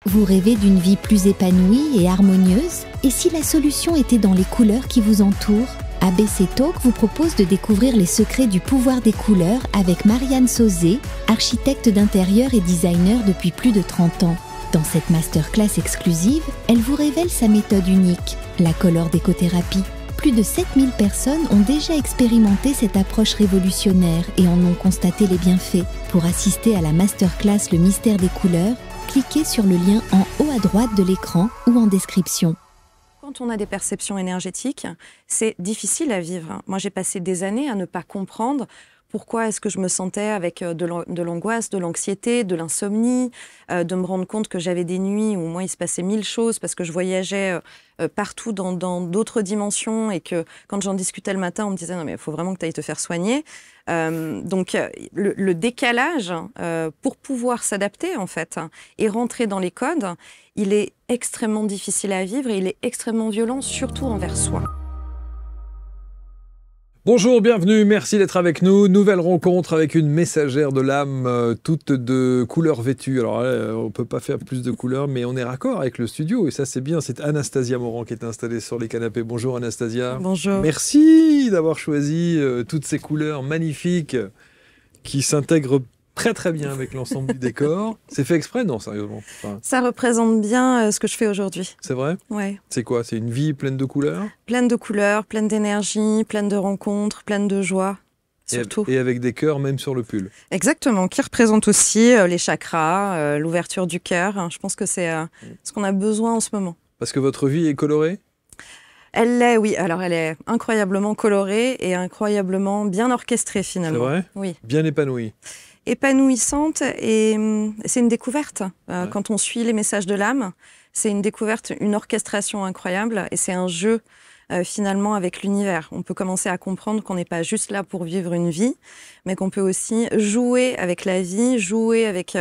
Vous rêvez d'une vie plus épanouie et harmonieuse? Et si la solution était dans les couleurs qui vous entourent? ABC Talk vous propose de découvrir les secrets du pouvoir des couleurs avec Marianne Sauzé, architecte d'intérieur et designer depuis plus de 30 ans. Dans cette masterclass exclusive, elle vous révèle sa méthode unique, la Color Décothérapie. Plus de 7000 personnes ont déjà expérimenté cette approche révolutionnaire et en ont constaté les bienfaits. Pour assister à la masterclass Le mystère des couleurs, cliquez sur le lien en haut à droite de l'écran ou en description. Quand on a des perceptions énergétiques, c'est difficile à vivre. Moi, j'ai passé des années à ne pas comprendre pourquoi est-ce que je me sentais avec de l'angoisse, de l'anxiété, de l'insomnie, de me rendre compte que j'avais des nuits où moi il se passait 1000 choses parce que je voyageais partout dans d'autres dimensions et que quand j'en discutais le matin, on me disait non mais il faut vraiment que tu ailles te faire soigner. Donc le décalage pour pouvoir s'adapter en fait et rentrer dans les codes, il est extrêmement difficile à vivre et il est extrêmement violent, surtout envers soi. Bonjour, bienvenue, merci d'être avec nous. Nouvelle rencontre avec une messagère de l'âme, toute de couleurs vêtues. Alors on ne peut pas faire plus de couleurs, mais on est raccord avec le studio et ça c'est bien. C'est Anastasia Morand qui est installée sur les canapés. Bonjour Anastasia. Bonjour. Merci d'avoir choisi toutes ces couleurs magnifiques qui s'intègrent très très bien avec l'ensemble du décor. C'est fait exprès? Non, sérieusement. Enfin, ça représente bien ce que je fais aujourd'hui. C'est vrai? Ouais. C'est quoi? C'est une vie pleine de couleurs? Pleine de couleurs, pleine d'énergie, pleine de rencontres, pleine de joie, surtout. Et avec des cœurs même sur le pull. Exactement, qui représente aussi les chakras, l'ouverture du cœur. Je pense que c'est ce qu'on a besoin en ce moment. Parce que votre vie est colorée? Elle l'est, oui. Alors, elle est incroyablement colorée et incroyablement bien orchestrée, finalement. C'est vrai? Oui. Bien épanouie. Épanouissante et c'est une découverte. Ouais. Quand on suit les messages de l'âme, c'est une découverte, une orchestration incroyable et c'est un jeu finalement avec l'univers. On peut commencer à comprendre qu'on n'est pas juste là pour vivre une vie, mais qu'on peut aussi jouer avec la vie, jouer avec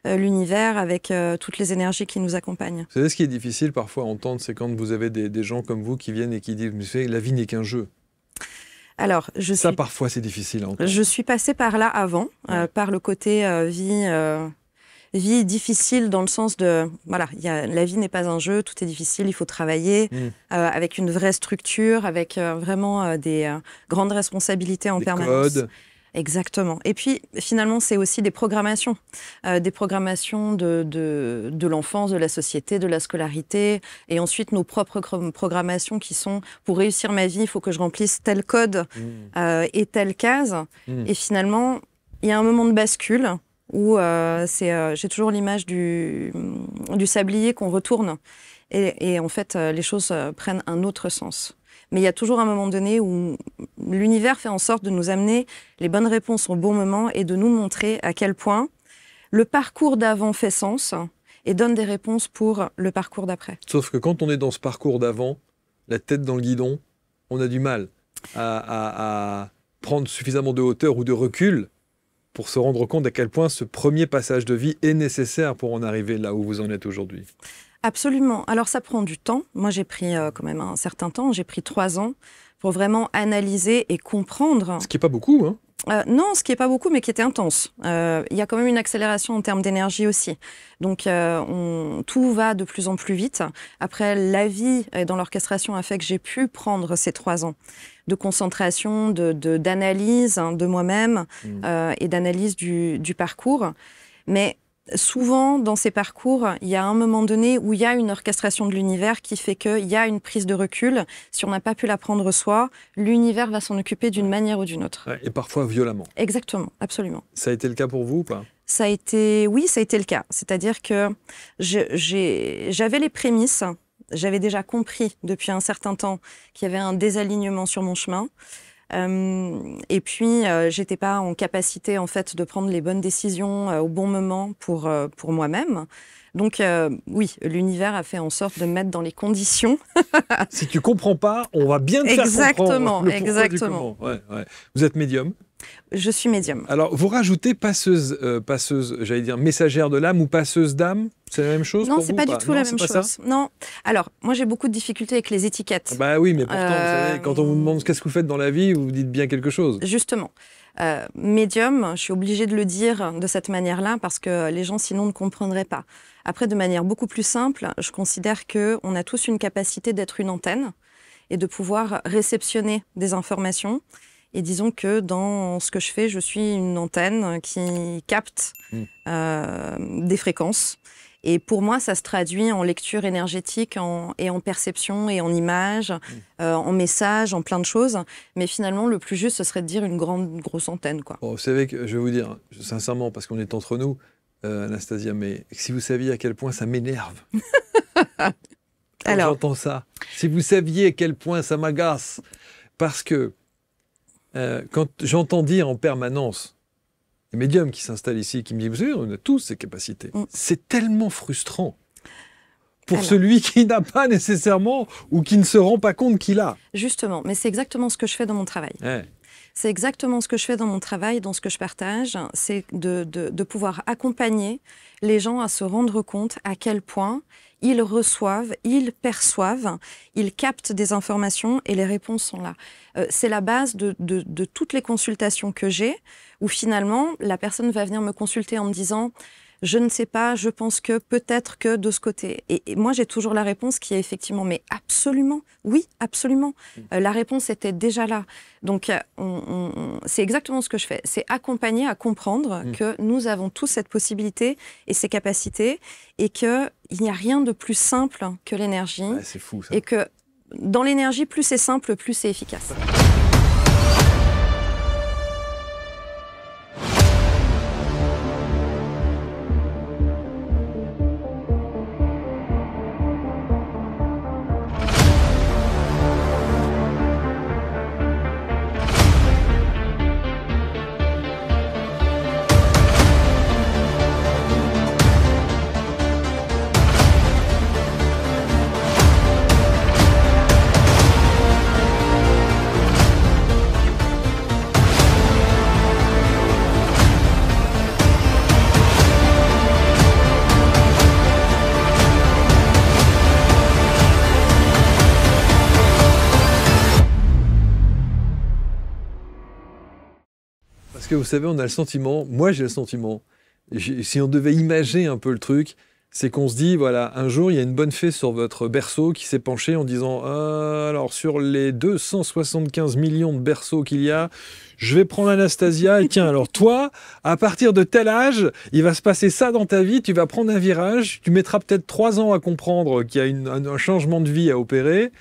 l'univers, avec toutes les énergies qui nous accompagnent. Vous savez, ce qui est difficile parfois à entendre, c'est quand vous avez des gens comme vous qui viennent et qui disent « Mais vous savez, la vie n'est qu'un jeu ». Alors, parfois, c'est difficile à entendre. Je suis passée par là avant, par le côté vie difficile dans le sens de... Voilà, la vie n'est pas un jeu, tout est difficile, il faut travailler avec une vraie structure, avec vraiment des grandes responsabilités en permanence. Codes. Exactement. Et puis, finalement, c'est aussi des programmations de l'enfance, de la société, de la scolarité, et ensuite nos propres programmations qui sont, pour réussir ma vie, il faut que je remplisse tel code et telle case. Et finalement, il y a un moment de bascule où j'ai toujours l'image du sablier qu'on retourne, et en fait, les choses prennent un autre sens. Mais il y a toujours un moment donné où l'univers fait en sorte de nous amener les bonnes réponses au bon moment et de nous montrer à quel point le parcours d'avant fait sens et donne des réponses pour le parcours d'après. Sauf que quand on est dans ce parcours d'avant, la tête dans le guidon, on a du mal à prendre suffisamment de hauteur ou de recul pour se rendre compte à quel point ce premier passage de vie est nécessaire pour en arriver là où vous en êtes aujourd'hui. Absolument. Alors, ça prend du temps. Moi, j'ai pris quand même un certain temps. J'ai pris 3 ans pour vraiment analyser et comprendre. Ce qui n'est pas beaucoup, hein? Non, ce qui n'est pas beaucoup, mais qui était intense. Il y a quand même une accélération en termes d'énergie aussi. Donc, tout va de plus en plus vite. Après, la vie dans l'orchestration a fait que j'ai pu prendre ces 3 ans de concentration, d'analyse de moi-même et d'analyse du parcours. Mais souvent, dans ces parcours, il y a un moment donné où il y a une orchestration de l'univers qui fait qu'il y a une prise de recul. Si on n'a pas pu la prendre soi, l'univers va s'en occuper d'une manière ou d'une autre. Ouais, et parfois violemment. Exactement, absolument. Ça a été le cas pour vous ou pas? Oui, ça a été le cas. C'est-à-dire que j'avais les prémices. J'avais déjà compris depuis un certain temps qu'il y avait un désalignement sur mon chemin. Et puis, j'étais pas en capacité en fait de prendre les bonnes décisions au bon moment pour moi-même. Donc, oui, l'univers a fait en sorte de me mettre dans les conditions. Si tu comprends pas, on va bien te faire comprendre. Exactement. Ouais. Vous êtes médium? Je suis médium. Alors, vous rajoutez passeuse, j'allais dire messagère de l'âme ou passeuse d'âme? C'est la même chose? Non, pour c'est vous, pas ou du tout la même ça chose. Non. Alors, moi, j'ai beaucoup de difficultés avec les étiquettes. Bah oui, mais pourtant, vous savez, quand on vous demande qu'est-ce que vous faites dans la vie, vous dites bien quelque chose. Justement. Médium, je suis obligée de le dire de cette manière-là parce que les gens, sinon, ne comprendraient pas. Après, de manière beaucoup plus simple, je considère qu'on a tous une capacité d'être une antenne et de pouvoir réceptionner des informations. Et disons que dans ce que je fais, je suis une antenne qui capte des fréquences. Et pour moi, ça se traduit en lecture énergétique et en perception et en images, en messages, en plein de choses. Mais finalement, le plus juste, ce serait de dire une grosse antenne, quoi. Bon, vous savez que je vais vous dire, sincèrement, parce qu'on est entre nous, Anastasia, mais si vous saviez à quel point ça m'énerve. Quand j'entends ça, si vous saviez à quel point ça m'agace. Parce que quand j'entends dire en permanence, les médiums qui s'installent ici, qui me disent, vous savez, on a tous ces capacités. C'est tellement frustrant pour celui qui n'a pas nécessairement ou qui ne se rend pas compte qu'il a. Justement, mais c'est exactement ce que je fais dans mon travail. Ouais. C'est exactement ce que je fais dans mon travail, dans ce que je partage, c'est de pouvoir accompagner les gens à se rendre compte à quel point ils reçoivent, ils perçoivent, ils captent des informations et les réponses sont là. C'est la base de toutes les consultations que j'ai, où finalement, la personne va venir me consulter en me disant « je ne sais pas, je pense que, peut-être que de ce côté ». Et moi, j'ai toujours la réponse qui est effectivement « mais absolument, oui, absolument ». La réponse était déjà là. Donc, c'est exactement ce que je fais. C'est accompagner à comprendre que nous avons tous cette possibilité et ces capacités et qu'il n'y a rien de plus simple que l'énergie. Ouais, c'est fou, ça. Et que dans l'énergie, plus c'est simple, plus c'est efficace. Parce que vous savez, on a le sentiment, moi j'ai le sentiment, si on devait imager un peu le truc, c'est qu'on se dit, voilà, un jour il y a une bonne fée sur votre berceau qui s'est penchée en disant alors sur les 275 millions de berceaux qu'il y a, je vais prendre Anastasia et tiens, alors toi, à partir de tel âge, il va se passer ça dans ta vie, tu vas prendre un virage, tu mettras peut-être 3 ans à comprendre qu'il y a un changement de vie à opérer,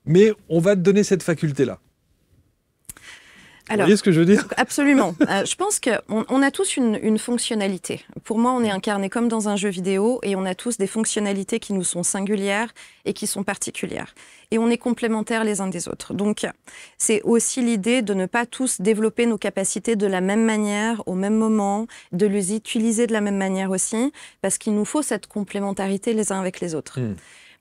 mais on va te donner cette faculté-là. Alors, vous voyez ce que je veux dire? Absolument. Je pense qu'on a tous une fonctionnalité. Pour moi, on est incarné comme dans un jeu vidéo et on a tous des fonctionnalités qui nous sont singulières et qui sont particulières. Et on est complémentaires les uns des autres. Donc, c'est aussi l'idée de ne pas tous développer nos capacités de la même manière, au même moment, de les utiliser de la même manière aussi, parce qu'il nous faut cette complémentarité les uns avec les autres.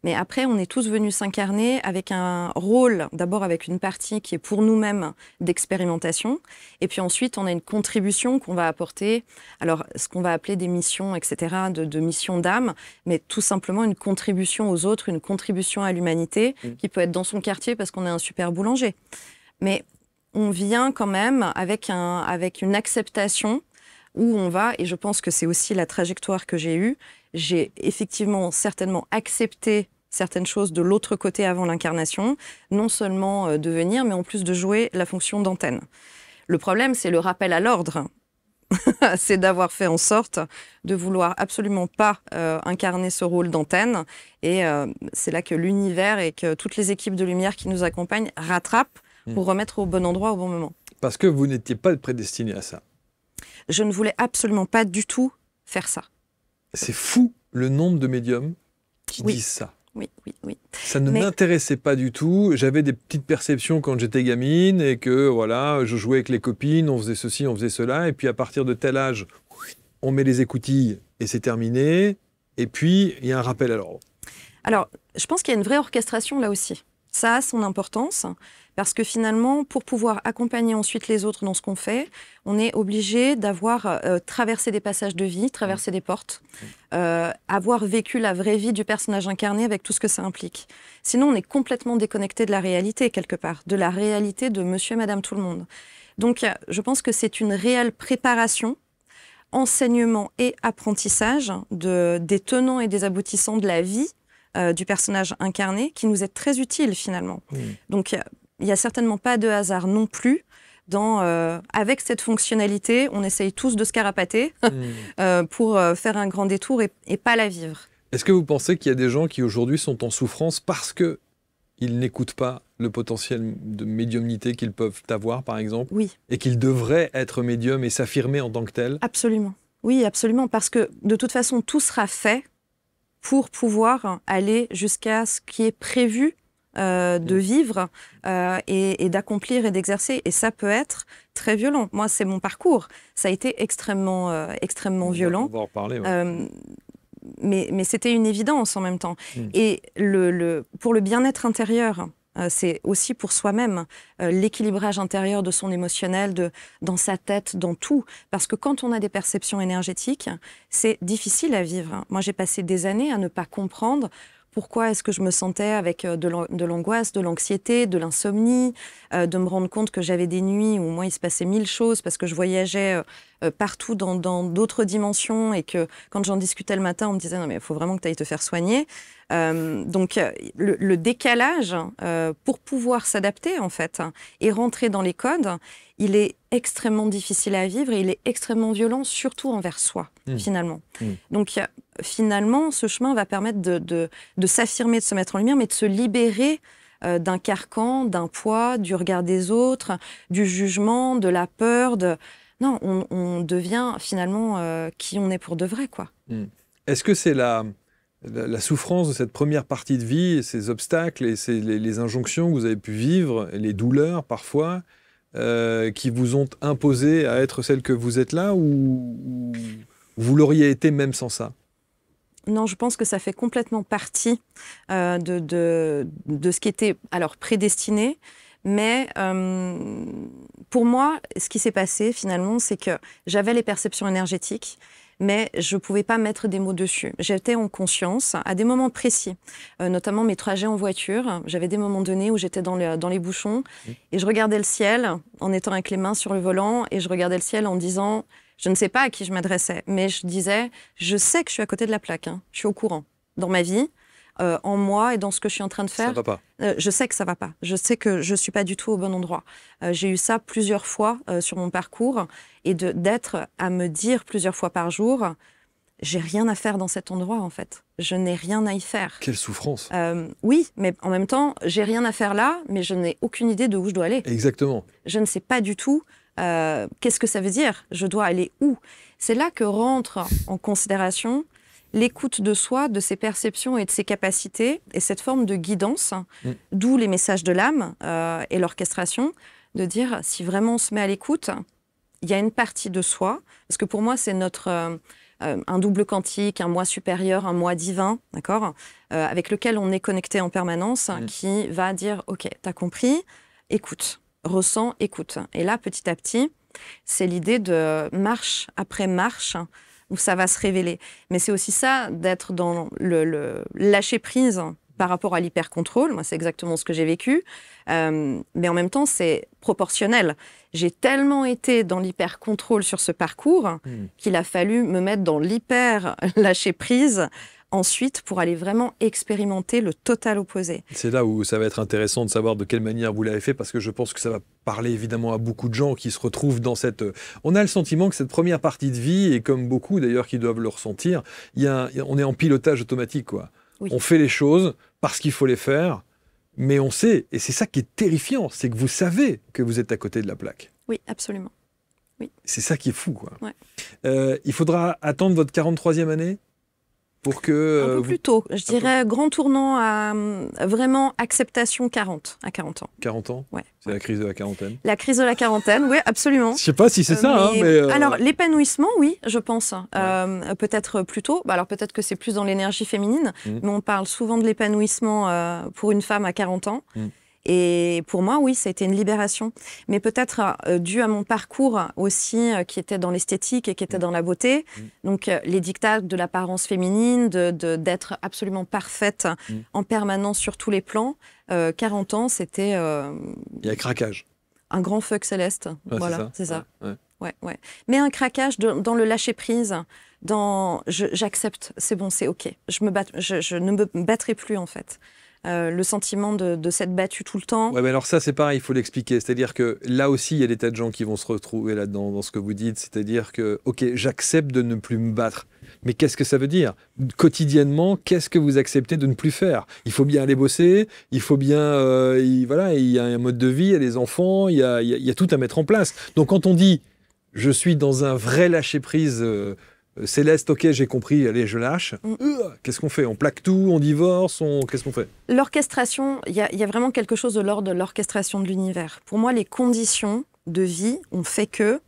Mais après, on est tous venus s'incarner avec un rôle, d'abord avec une partie qui est pour nous-mêmes d'expérimentation, et puis ensuite, on a une contribution qu'on va apporter, alors ce qu'on va appeler des missions, etc., de missions d'âme, mais tout simplement une contribution aux autres, une contribution à l'humanité, qui peut être dans son quartier parce qu'on est un super boulanger. Mais on vient quand même avec une acceptation où on va, et je pense que c'est aussi la trajectoire que j'ai eue, j'ai effectivement certainement accepté certaines choses de l'autre côté avant l'incarnation, non seulement de venir, mais en plus de jouer la fonction d'antenne. Le problème, c'est le rappel à l'ordre. C'est d'avoir fait en sorte de vouloir absolument pas incarner ce rôle d'antenne. Et c'est là que l'univers et que toutes les équipes de lumière qui nous accompagnent rattrapent pour remettre au bon endroit au bon moment. Parce que vous n'étiez pas prédestiné à ça. Je ne voulais absolument pas du tout faire ça. C'est fou le nombre de médiums qui disent ça. Oui. Ça ne m'intéressait pas du tout. J'avais des petites perceptions quand j'étais gamine et que voilà, je jouais avec les copines, on faisait ceci, on faisait cela. Et puis à partir de tel âge, on met les écoutilles et c'est terminé. Et puis il y a un rappel à l'ordre. Alors, je pense qu'il y a une vraie orchestration là aussi. Ça a son importance parce que finalement, pour pouvoir accompagner ensuite les autres dans ce qu'on fait, on est obligé d'avoir traversé des passages de vie, traversé des portes, avoir vécu la vraie vie du personnage incarné avec tout ce que ça implique. Sinon, on est complètement déconnecté de la réalité quelque part, de la réalité de monsieur et madame tout le monde. Donc, je pense que c'est une réelle préparation, enseignement et apprentissage des tenants et des aboutissants de la vie du personnage incarné qui nous est très utile finalement. Donc, il n'y a certainement pas de hasard non plus. Avec cette fonctionnalité, on essaye tous de se carapater pour faire un grand détour et pas la vivre. Est-ce que vous pensez qu'il y a des gens qui aujourd'hui sont en souffrance parce qu'ils n'écoutent pas le potentiel de médiumnité qu'ils peuvent avoir, par exemple, oui. Et qu'ils devraient être médiums et s'affirmer en tant que tels? Absolument. Oui, absolument. Parce que de toute façon, tout sera fait pour pouvoir aller jusqu'à ce qui est prévu de vivre et d'accomplir et d'exercer. Et ça peut être très violent. Moi, c'est mon parcours. Ça a été extrêmement violent. On va en reparler. Ouais. Mais c'était une évidence en même temps. Et pour le bien-être intérieur, c'est aussi pour soi-même, l'équilibrage intérieur de son émotionnel, dans sa tête, dans tout. Parce que quand on a des perceptions énergétiques, c'est difficile à vivre. Moi, j'ai passé des années à ne pas comprendre pourquoi est-ce que je me sentais avec de l'angoisse, de l'anxiété, de l'insomnie, de me rendre compte que j'avais des nuits où moi il se passait 1000 choses parce que je voyageais partout dans d'autres dimensions et que quand j'en discutais le matin, on me disait non mais il faut vraiment que tu ailles te faire soigner. Donc le décalage pour pouvoir s'adapter en fait et rentrer dans les codes, il est extrêmement difficile à vivre et il est extrêmement violent, surtout envers soi, finalement. Donc finalement, ce chemin va permettre de s'affirmer, de se mettre en lumière, mais de se libérer d'un carcan, d'un poids, du regard des autres, du jugement, de la peur. Non, on devient finalement qui on est pour de vrai, quoi. Est-ce que c'est la souffrance de cette première partie de vie, et ces obstacles et les injonctions que vous avez pu vivre, et les douleurs parfois, qui vous ont imposé à être celle que vous êtes là, ou vous l'auriez été même sans ça? Non, je pense que ça fait complètement partie de ce qui était alors prédestiné. Mais pour moi, ce qui s'est passé finalement, c'est que j'avais les perceptions énergétiques, mais je ne pouvais pas mettre des mots dessus. J'étais en conscience à des moments précis, notamment mes trajets en voiture. J'avais des moments donnés où j'étais dans les bouchons et je regardais le ciel en étant avec les mains sur le volant et je regardais le ciel en disant... Je ne sais pas à qui je m'adressais, mais je disais, je sais que je suis à côté de la plaque, je suis au courant. Dans ma vie, en moi et dans ce que je suis en train de faire, ça va pas. Je sais que ça ne va pas. Je sais que je ne suis pas du tout au bon endroit. J'ai eu ça plusieurs fois sur mon parcours et d'être à me dire plusieurs fois par jour, j'ai rien à faire dans cet endroit en fait. Je n'ai rien à y faire. Quelle souffrance. Oui, mais en même temps, j'ai rien à faire là, mais je n'ai aucune idée de où je dois aller. Exactement. Je ne sais pas du tout. Qu'est-ce que ça veut dire? Je dois aller où? C'est là que rentre en considération l'écoute de soi, de ses perceptions et de ses capacités, et cette forme de guidance, d'où les messages de l'âme et l'orchestration, de dire si vraiment on se met à l'écoute, il y a une partie de soi, parce que pour moi c'est notre... un double quantique, un moi supérieur, un moi divin, d'accord, avec lequel on est connecté en permanence, qui va dire « Ok, t'as compris, écoute ». Ressent, écoute. Et là, petit à petit, c'est l'idée de marche après marche où ça va se révéler. Mais c'est aussi ça, d'être dans le lâcher-prise par rapport à l'hyper-contrôle. Moi, c'est exactement ce que j'ai vécu. Mais en même temps, c'est proportionnel. J'ai tellement été dans l'hyper-contrôle sur ce parcours qu'il a fallu me mettre dans l'hyper-lâcher-prise ensuite pour aller vraiment expérimenter le total opposé. C'est là où ça va être intéressant de savoir de quelle manière vous l'avez fait, parce que je pense que ça va parler évidemment à beaucoup de gens qui se retrouvent dans cette... On a le sentiment que cette première partie de vie, et comme beaucoup d'ailleurs qui doivent le ressentir, on est en pilotage automatique, quoi. Oui. On fait les choses parce qu'il faut les faire, mais on sait, et c'est ça qui est terrifiant, c'est que vous savez que vous êtes à côté de la plaque. Oui, absolument. Oui. C'est ça qui est fou, quoi. Ouais. Il faudra attendre votre 43e année ? pour que... Un peu plus tôt, je dirais grand tournant à vraiment acceptation 40, à 40 ans. 40 ans? Ouais. C'est la crise de la quarantaine. La crise de la quarantaine, oui, absolument. Je sais pas si c'est ça, mais... Alors, l'épanouissement, oui, je pense. Peut-être plus tôt. Alors, peut-être que c'est plus dans l'énergie féminine, mais on parle souvent de l'épanouissement pour une femme à 40 ans. Et pour moi, oui, ça a été une libération. Mais peut-être dû à mon parcours aussi, qui était dans l'esthétique et qui était dans la beauté. Donc, les dictats de l'apparence féminine, d'être absolument parfaite en permanence sur tous les plans. 40 ans, c'était... Il y a craquage. Un grand fuck céleste. Ouais, voilà, c'est ça. Ouais. Mais un craquage dans le lâcher-prise, dans j'accepte, c'est bon, c'est OK. Je ne me battrai plus, en fait. Le sentiment de s'être battu tout le temps. Ouais, mais alors ça, c'est pareil, il faut l'expliquer. C'est-à-dire que là aussi, il y a des tas de gens qui vont se retrouver là-dedans, dans ce que vous dites. C'est-à-dire que, OK, j'accepte de ne plus me battre. Mais qu'est-ce que ça veut dire? Quotidiennement, qu'est-ce que vous acceptez de ne plus faire? Il faut bien aller bosser, il faut bien... voilà, il y a un mode de vie, il y a des enfants, il y a tout à mettre en place. Donc quand on dit « je suis dans un vrai lâcher-prise Céleste, ok, j'ai compris, allez, je lâche. Qu'est-ce qu'on fait? On plaque tout, on divorce, qu'est-ce qu'on fait? L'orchestration, il y a vraiment quelque chose de l'ordre de l'orchestration de l'univers. Pour moi, les conditions de vie ont fait que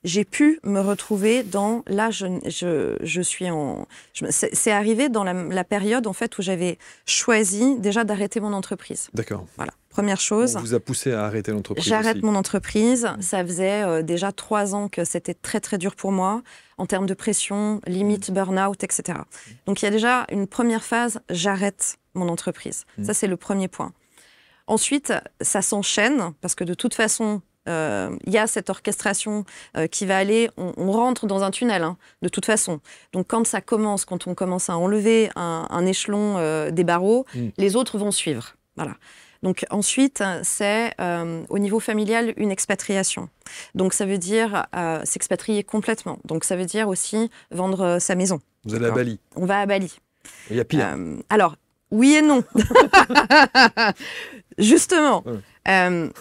j'ai pu me retrouver dans... Là, je suis en... C'est arrivé dans la période, en fait, où j'avais choisi déjà d'arrêter mon entreprise. D'accord. Voilà, première chose. On vous a poussé à arrêter l'entreprise. J'arrête mon entreprise. Ça faisait déjà 3 ans que c'était très, très dur pour moi, en termes de pression, limite burn-out, etc. Donc, il y a déjà une première phase, j'arrête mon entreprise. Ça, c'est le premier point. Ensuite, ça s'enchaîne, parce que de toute façon... il y a cette orchestration qui va aller, on rentre dans un tunnel, hein, de toute façon. Donc quand on commence à enlever un échelon des barreaux, les autres vont suivre. Voilà. Donc ensuite, c'est au niveau familial une expatriation. Donc ça veut dire s'expatrier complètement. Donc ça veut dire aussi vendre sa maison. Vous allez à Bali? On va à Bali. Il y a pire. Alors, oui et non. Justement.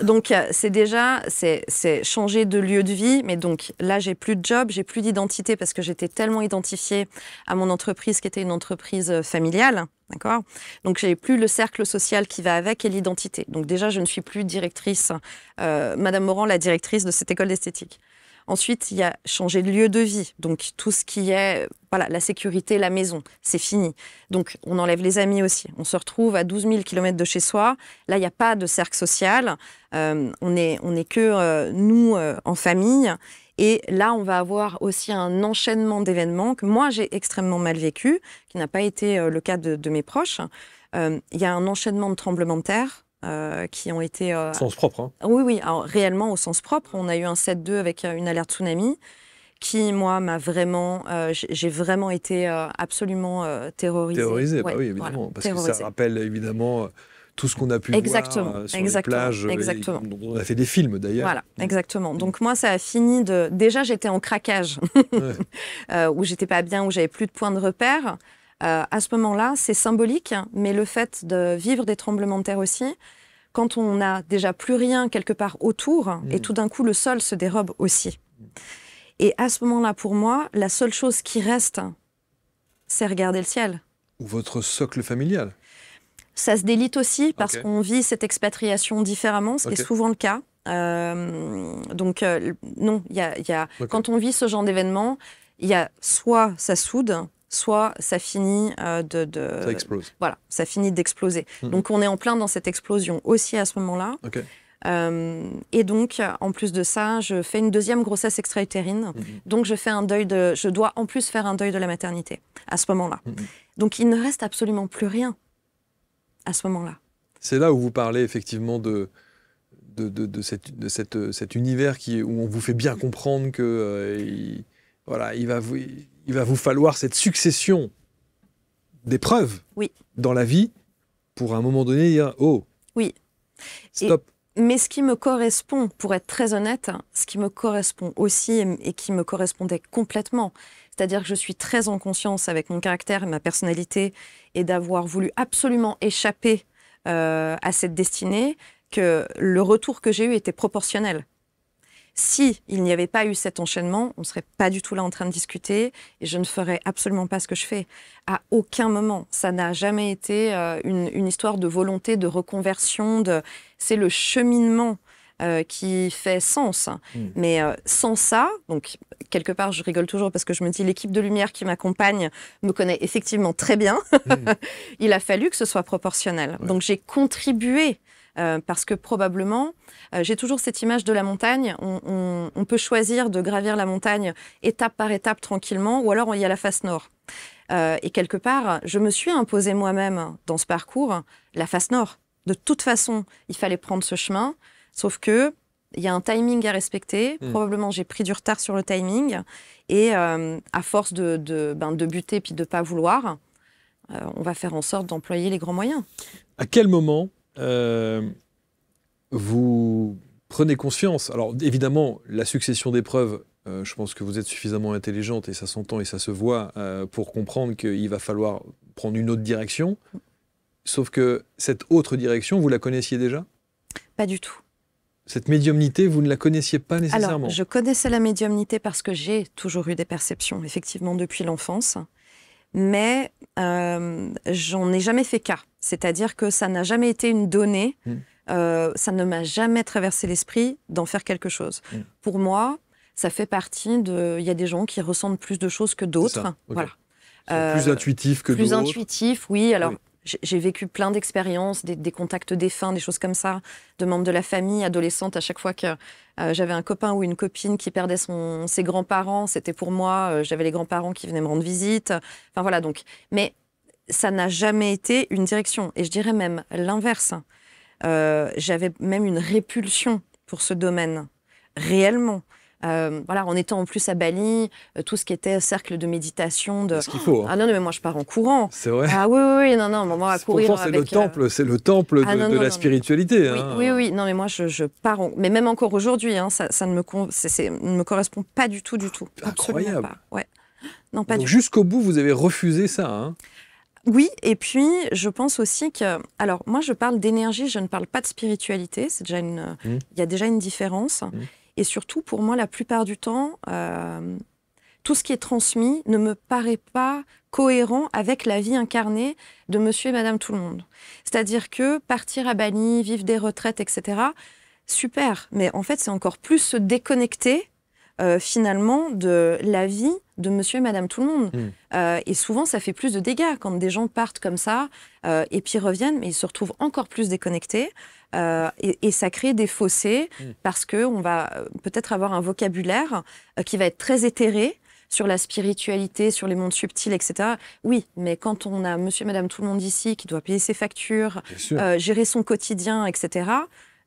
Donc, c'est changer de lieu de vie. Mais donc, là, j'ai plus de job, j'ai plus d'identité parce que j'étais tellement identifiée à mon entreprise qui était une entreprise familiale. D'accord? Donc, j'ai plus le cercle social qui va avec et l'identité. Donc, déjà, je ne suis plus directrice, Madame Morand, la directrice de cette école d'esthétique. Ensuite, il y a changer de lieu de vie. Donc, tout ce qui est, voilà, la sécurité, la maison, c'est fini. Donc, on enlève les amis aussi. On se retrouve à 12 000 km de chez soi. Là, il n'y a pas de cercle social. On est que nous en famille. Et là, on va avoir aussi un enchaînement d'événements que moi, j'ai extrêmement mal vécu, qui n'a pas été le cas de mes proches. Il y a un enchaînement de tremblements de terre. Qui ont été... Sens propre, hein. Oui, alors, réellement au sens propre. On a eu un 7.2 avec une alerte tsunami qui, moi, m'a vraiment... j'ai vraiment été absolument terrorisée. Terrorisée, ouais, bah oui, évidemment. Voilà, parce que ça rappelle, évidemment, tout ce qu'on a pu voir sur les plages. Exactement. On a fait des films, d'ailleurs. Voilà, exactement. Donc, moi, ça a fini de... Déjà, j'étais en craquage, où j'étais pas bien, où j'avais plus de points de repère. À ce moment-là, c'est symbolique, mais le fait de vivre des tremblements de terre aussi, quand on n'a déjà plus rien quelque part autour, et tout d'un coup, le sol se dérobe aussi. Et à ce moment-là, pour moi, la seule chose qui reste, c'est regarder le ciel. Ou votre socle familial. Ça se délite aussi, parce qu'on vit cette expatriation différemment, ce qui est souvent le cas. Donc, non, quand on vit ce genre d'événement, il y a soit ça soude, soit ça finit Ça explose. Voilà, ça finit d'exploser. Donc, on est en plein dans cette explosion aussi à ce moment-là. Et donc, en plus de ça, je fais une deuxième grossesse extra-utérine. Donc, je dois en plus faire un deuil de la maternité à ce moment-là. Donc, il ne reste absolument plus rien à ce moment-là. C'est là où vous parlez effectivement de cet univers où on vous fait bien comprendre que voilà, il va vous falloir cette succession d'épreuves dans la vie pour à un moment donné dire « Oh, stop ». Mais ce qui me correspond, pour être très honnête, ce qui me correspond aussi et qui me correspondait complètement, c'est-à-dire que je suis très en conscience avec mon caractère et ma personnalité et d'avoir voulu absolument échapper à cette destinée, que le retour que j'ai eu était proportionnel. Si il n'y avait pas eu cet enchaînement, on ne serait pas du tout là en train de discuter et je ne ferais absolument pas ce que je fais. À aucun moment. Ça n'a jamais été une histoire de volonté, de reconversion. C'est le cheminement qui fait sens. Mais sans ça, donc quelque part, je rigole toujours parce que je me dis l'équipe de lumière qui m'accompagne me connaît effectivement très bien. Il a fallu que ce soit proportionnel. Ouais. Donc j'ai contribué. Parce que probablement, j'ai toujours cette image de la montagne, on peut choisir de gravir la montagne étape par étape tranquillement, ou alors il y a la face nord. Et quelque part, je me suis imposée moi-même dans ce parcours la face nord. De toute façon, il fallait prendre ce chemin, sauf que il y a un timing à respecter. Probablement, j'ai pris du retard sur le timing, et à force de buter puis de pas vouloir, on va faire en sorte d'employer les grands moyens. À quel moment vous prenez conscience? Alors évidemment, la succession d'épreuves, je pense que vous êtes suffisamment intelligente et ça s'entend et ça se voit pour comprendre qu'il va falloir prendre une autre direction. Sauf que cette autre direction, vous la connaissiez déjà? Pas du tout. Cette médiumnité, vous ne la connaissiez pas nécessairement? Alors, je connaissais la médiumnité parce que j'ai toujours eu des perceptions, effectivement, depuis l'enfance. Mais j'en ai jamais fait cas. C'est-à-dire que ça n'a jamais été une donnée, ça ne m'a jamais traversé l'esprit d'en faire quelque chose. Pour moi, ça fait partie de... Il y a des gens qui ressentent plus de choses que d'autres. Okay. Voilà. Plus intuitifs que d'autres. Plus intuitifs, oui. Alors, j'ai vécu plein d'expériences, des contacts défunts, des choses comme ça, de membres de la famille, adolescente, à chaque fois que j'avais un copain ou une copine qui perdait ses grands-parents, c'était pour moi, j'avais les grands-parents qui venaient me rendre visite. Enfin voilà, donc. Mais ça n'a jamais été une direction. Et je dirais même l'inverse. J'avais même une répulsion pour ce domaine, réellement. Voilà, en étant en plus à Bali, tout ce qui était cercle de méditation. C'est ce qu'il faut. Ah non, mais moi je pars en courant. C'est vrai. Ah oui, non, moi à courir. Pourtant, c'est le temple de la spiritualité. Oui, non, mais moi je pars. Mais même encore aujourd'hui, ça ne me correspond pas du tout. Incroyable. Pas. Ouais. Non, pas du tout. Jusqu'au bout, vous avez refusé ça. Oui, et puis je pense aussi que... Alors, moi je parle d'énergie, je ne parle pas de spiritualité. C'est déjà il y a déjà une différence. Et surtout, pour moi, la plupart du temps, tout ce qui est transmis ne me paraît pas cohérent avec la vie incarnée de monsieur et madame tout le monde. C'est-à-dire que partir à Bali, vivre des retraites, etc., super. Mais en fait, c'est encore plus se déconnecter, finalement, de la vie de monsieur et madame tout le monde. Et souvent, ça fait plus de dégâts quand des gens partent comme ça et puis reviennent, mais ils se retrouvent encore plus déconnectés. Et ça crée des fossés parce qu'on va peut-être avoir un vocabulaire qui va être très éthéré sur la spiritualité, sur les mondes subtils, etc. Oui, mais quand on a monsieur et madame tout le monde ici qui doit payer ses factures, gérer son quotidien, etc.,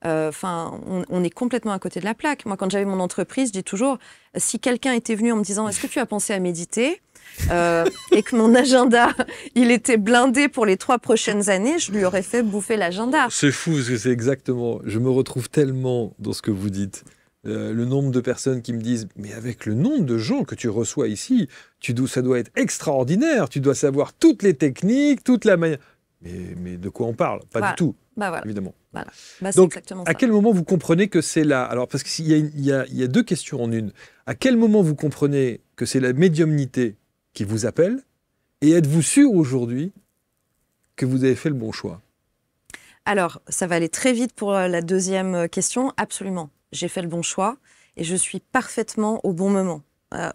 on est complètement à côté de la plaque. Moi, quand j'avais mon entreprise, je dis toujours, si quelqu'un était venu en me disant « Est-ce que tu as pensé à méditer ?» et que mon agenda, il était blindé pour les 3 prochaines années, je lui aurais fait bouffer l'agenda. C'est fou, parce que c'est exactement... Je me retrouve tellement dans ce que vous dites. Le nombre de personnes qui me disent « Mais avec le nombre de gens que tu reçois ici, ça doit être extraordinaire, tu dois savoir toutes les techniques, toute la manière... » Mais de quoi on parle? Pas du tout, évidemment. Voilà. Donc, exactement à quel moment vous comprenez que c'est là? Alors, parce qu'il y a 2 questions en une. À quel moment vous comprenez que c'est la médiumnité qui vous appelle? Et êtes-vous sûr aujourd'hui que vous avez fait le bon choix? Alors, ça va aller très vite pour la deuxième question. Absolument. J'ai fait le bon choix et je suis parfaitement au bon moment,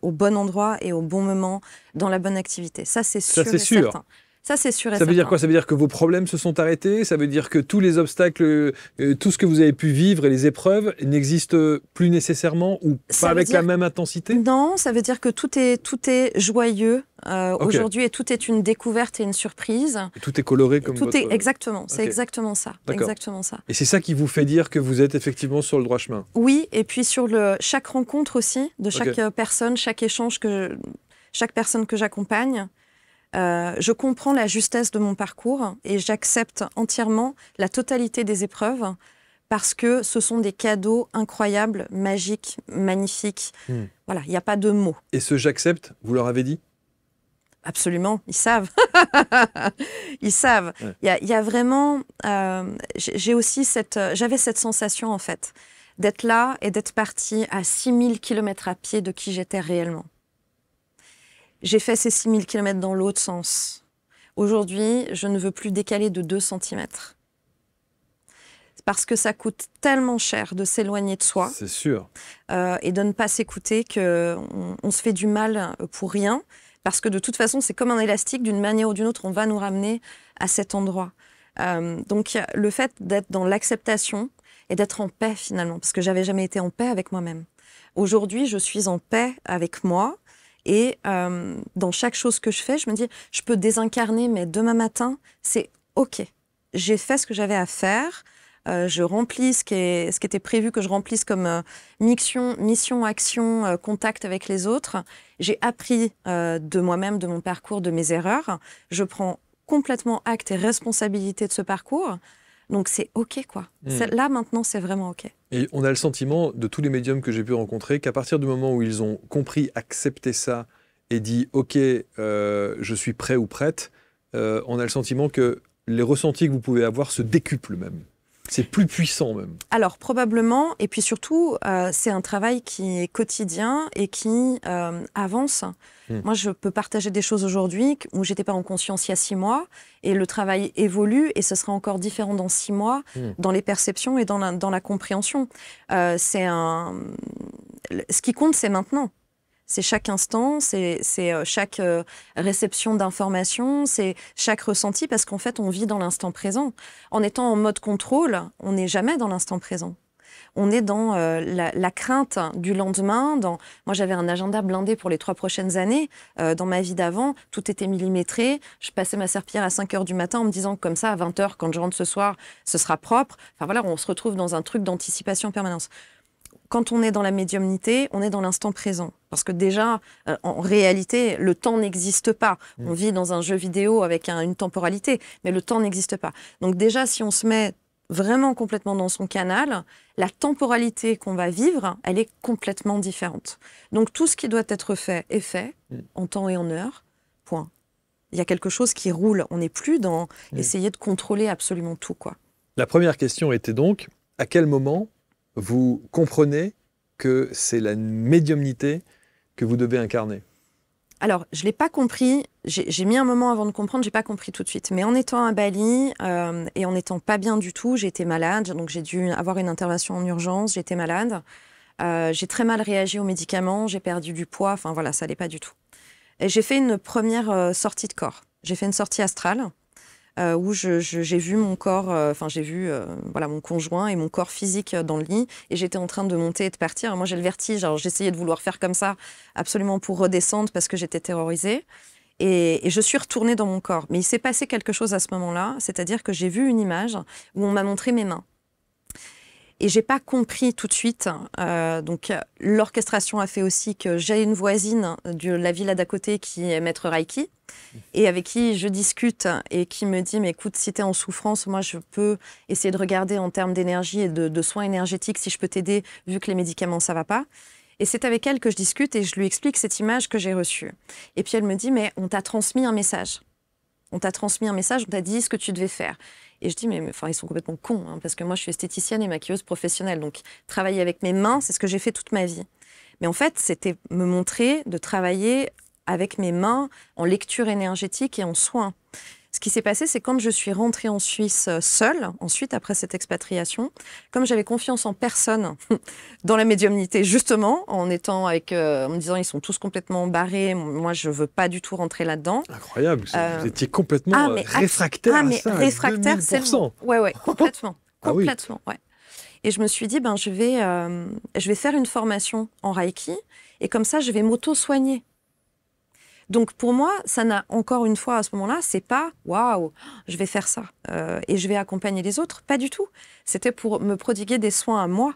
au bon endroit et au bon moment, dans la bonne activité. Ça, c'est sûr et certain. Ça, c'est sûr et certain. Ça veut dire quoi? Ça veut dire que vos problèmes se sont arrêtés? Ça veut dire que tous les obstacles, tout ce que vous avez pu vivre et les épreuves n'existent plus nécessairement ou pas avec la même intensité? Non, ça veut dire que tout est joyeux aujourd'hui et tout est une découverte et une surprise. Et tout est coloré comme votre... Exactement, c'est exactement ça. Exactement ça. Et c'est ça qui vous fait dire que vous êtes effectivement sur le droit chemin? Oui, et puis sur chaque rencontre aussi, de chaque personne, chaque échange, chaque personne que j'accompagne, je comprends la justesse de mon parcours et j'accepte entièrement la totalité des épreuves parce que ce sont des cadeaux incroyables, magiques, magnifiques. Voilà, il n'y a pas de mots. Et ce « j'accepte », vous leur avez dit? Absolument, ils savent. Ils savent. Il y a vraiment... j'avais cette sensation, en fait. d'être là et d'être partie à 6000 km à pied de qui j'étais réellement. J'ai fait ces 6000 km dans l'autre sens. Aujourd'hui, je ne veux plus décaler de 2 cm. Parce que ça coûte tellement cher de s'éloigner de soi. C'est sûr. Et de ne pas s'écouter qu'on se fait du mal pour rien. Parce que de toute façon, c'est comme un élastique, d'une manière ou d'une autre, on va nous ramener à cet endroit. Donc le fait d'être dans l'acceptation et d'être en paix finalement, parce que j'avais jamais été en paix avec moi-même. Aujourd'hui, je suis en paix avec moi. Et dans chaque chose que je fais, je me dis, je peux désincarner, mais demain matin, c'est OK. J'ai fait ce que j'avais à faire. Je remplis ce qui était prévu que je remplisse comme mission, action, contact avec les autres. J'ai appris de moi-même, de mon parcours, de mes erreurs. Je prends complètement acte et responsabilité de ce parcours. Donc c'est OK, quoi. Là, maintenant, c'est vraiment OK. Et on a le sentiment, de tous les médiums que j'ai pu rencontrer, qu'à partir du moment où ils ont compris, accepté ça et dit « OK, je suis prêt ou prête », on a le sentiment que les ressentis que vous pouvez avoir se décuplent même. C'est plus puissant même. Alors probablement, et puis surtout, c'est un travail qui est quotidien et qui avance. Moi, je peux partager des choses aujourd'hui où j'étais pas en conscience il y a 6 mois, et le travail évolue, et ce sera encore différent dans 6 mois, dans les perceptions et dans la compréhension. Ce qui compte, c'est maintenant. C'est chaque instant, c'est chaque réception d'informations, c'est chaque ressenti, parce qu'en fait, on vit dans l'instant présent. En étant en mode contrôle, on n'est jamais dans l'instant présent. On est dans la crainte du lendemain. Moi, j'avais un agenda blindé pour les 3 prochaines années. Dans ma vie d'avant, tout était millimétré. Je passais ma serpillière à 5 h du matin en me disant, comme ça, à 20 h, quand je rentre ce soir, ce sera propre. Enfin voilà, on se retrouve dans un truc d'anticipation en permanence. Quand on est dans la médiumnité, on est dans l'instant présent. Parce que déjà, en réalité, le temps n'existe pas. On vit dans un jeu vidéo avec une temporalité, mais le temps n'existe pas. Donc déjà, si on se met vraiment complètement dans son canal, la temporalité qu'on va vivre, elle est complètement différente. Donc tout ce qui doit être fait est fait, en temps et en heure, point. Il y a quelque chose qui roule. On n'est plus dans essayer de contrôler absolument tout, quoi. La première question était donc, à quel moment vous comprenez que c'est la médiumnité que vous devez incarner? Alors, je ne l'ai pas compris. J'ai mis un moment avant de comprendre, je n'ai pas compris tout de suite. Mais en étant à Bali et en n'étant pas bien du tout, j'ai été malade. Donc, j'ai dû avoir une intervention en urgence. J'étais malade. J'ai très mal réagi aux médicaments. J'ai perdu du poids. Enfin, voilà, ça n'allait pas du tout. Et j'ai fait une première sortie de corps. J'ai fait une sortie astrale. Où j'ai vu mon corps, j'ai vu voilà, mon conjoint et mon corps physique dans le lit, et j'étais en train de monter et de partir. Et moi, j'ai le vertige, alors j'essayais de vouloir faire comme ça, absolument pour redescendre, parce que j'étais terrorisée. Et je suis retournée dans mon corps. Mais il s'est passé quelque chose à ce moment-là, c'est-à-dire que j'ai vu une image où on m'a montré mes mains. Et j'ai pas compris tout de suite. Donc l'orchestration a fait aussi que j'ai une voisine de la villa d'à côté qui est maître Reiki et avec qui je discute et qui me dit, mais écoute, si tu es en souffrance, moi je peux essayer de regarder en termes d'énergie et de soins énergétiques si je peux t'aider, vu que les médicaments ça va pas. Et c'est avec elle que je discute et je lui explique cette image que j'ai reçue. Et puis elle me dit, mais on t'a transmis un message. On t'a transmis un message, on t'a dit ce que tu devais faire. Et je dis, mais ils sont complètement cons, hein, parce que moi, je suis esthéticienne et maquilleuse professionnelle. Donc, travailler avec mes mains, c'est ce que j'ai fait toute ma vie. Mais en fait, c'était me montrer de travailler avec mes mains en lecture énergétique et en soins. Ce qui s'est passé, c'est quand je suis rentrée en Suisse seule, ensuite, après cette expatriation, comme j'avais confiance en personne dans la médiumnité, justement, en étant avec, en me disant, ils sont tous complètement barrés, moi, je ne veux pas du tout rentrer là-dedans. Incroyable, vous étiez complètement réfractaire à ça, réfractaire, c'est le mot. Ouais, complètement. Complètement, ouais. Et je me suis dit, je vais faire une formation en Reiki, et comme ça, je vais m'auto-soigner. Donc pour moi, ça n'a encore une fois à ce moment-là, c'est pas waouh, je vais faire ça et je vais accompagner les autres, pas du tout. C'était pour me prodiguer des soins à moi.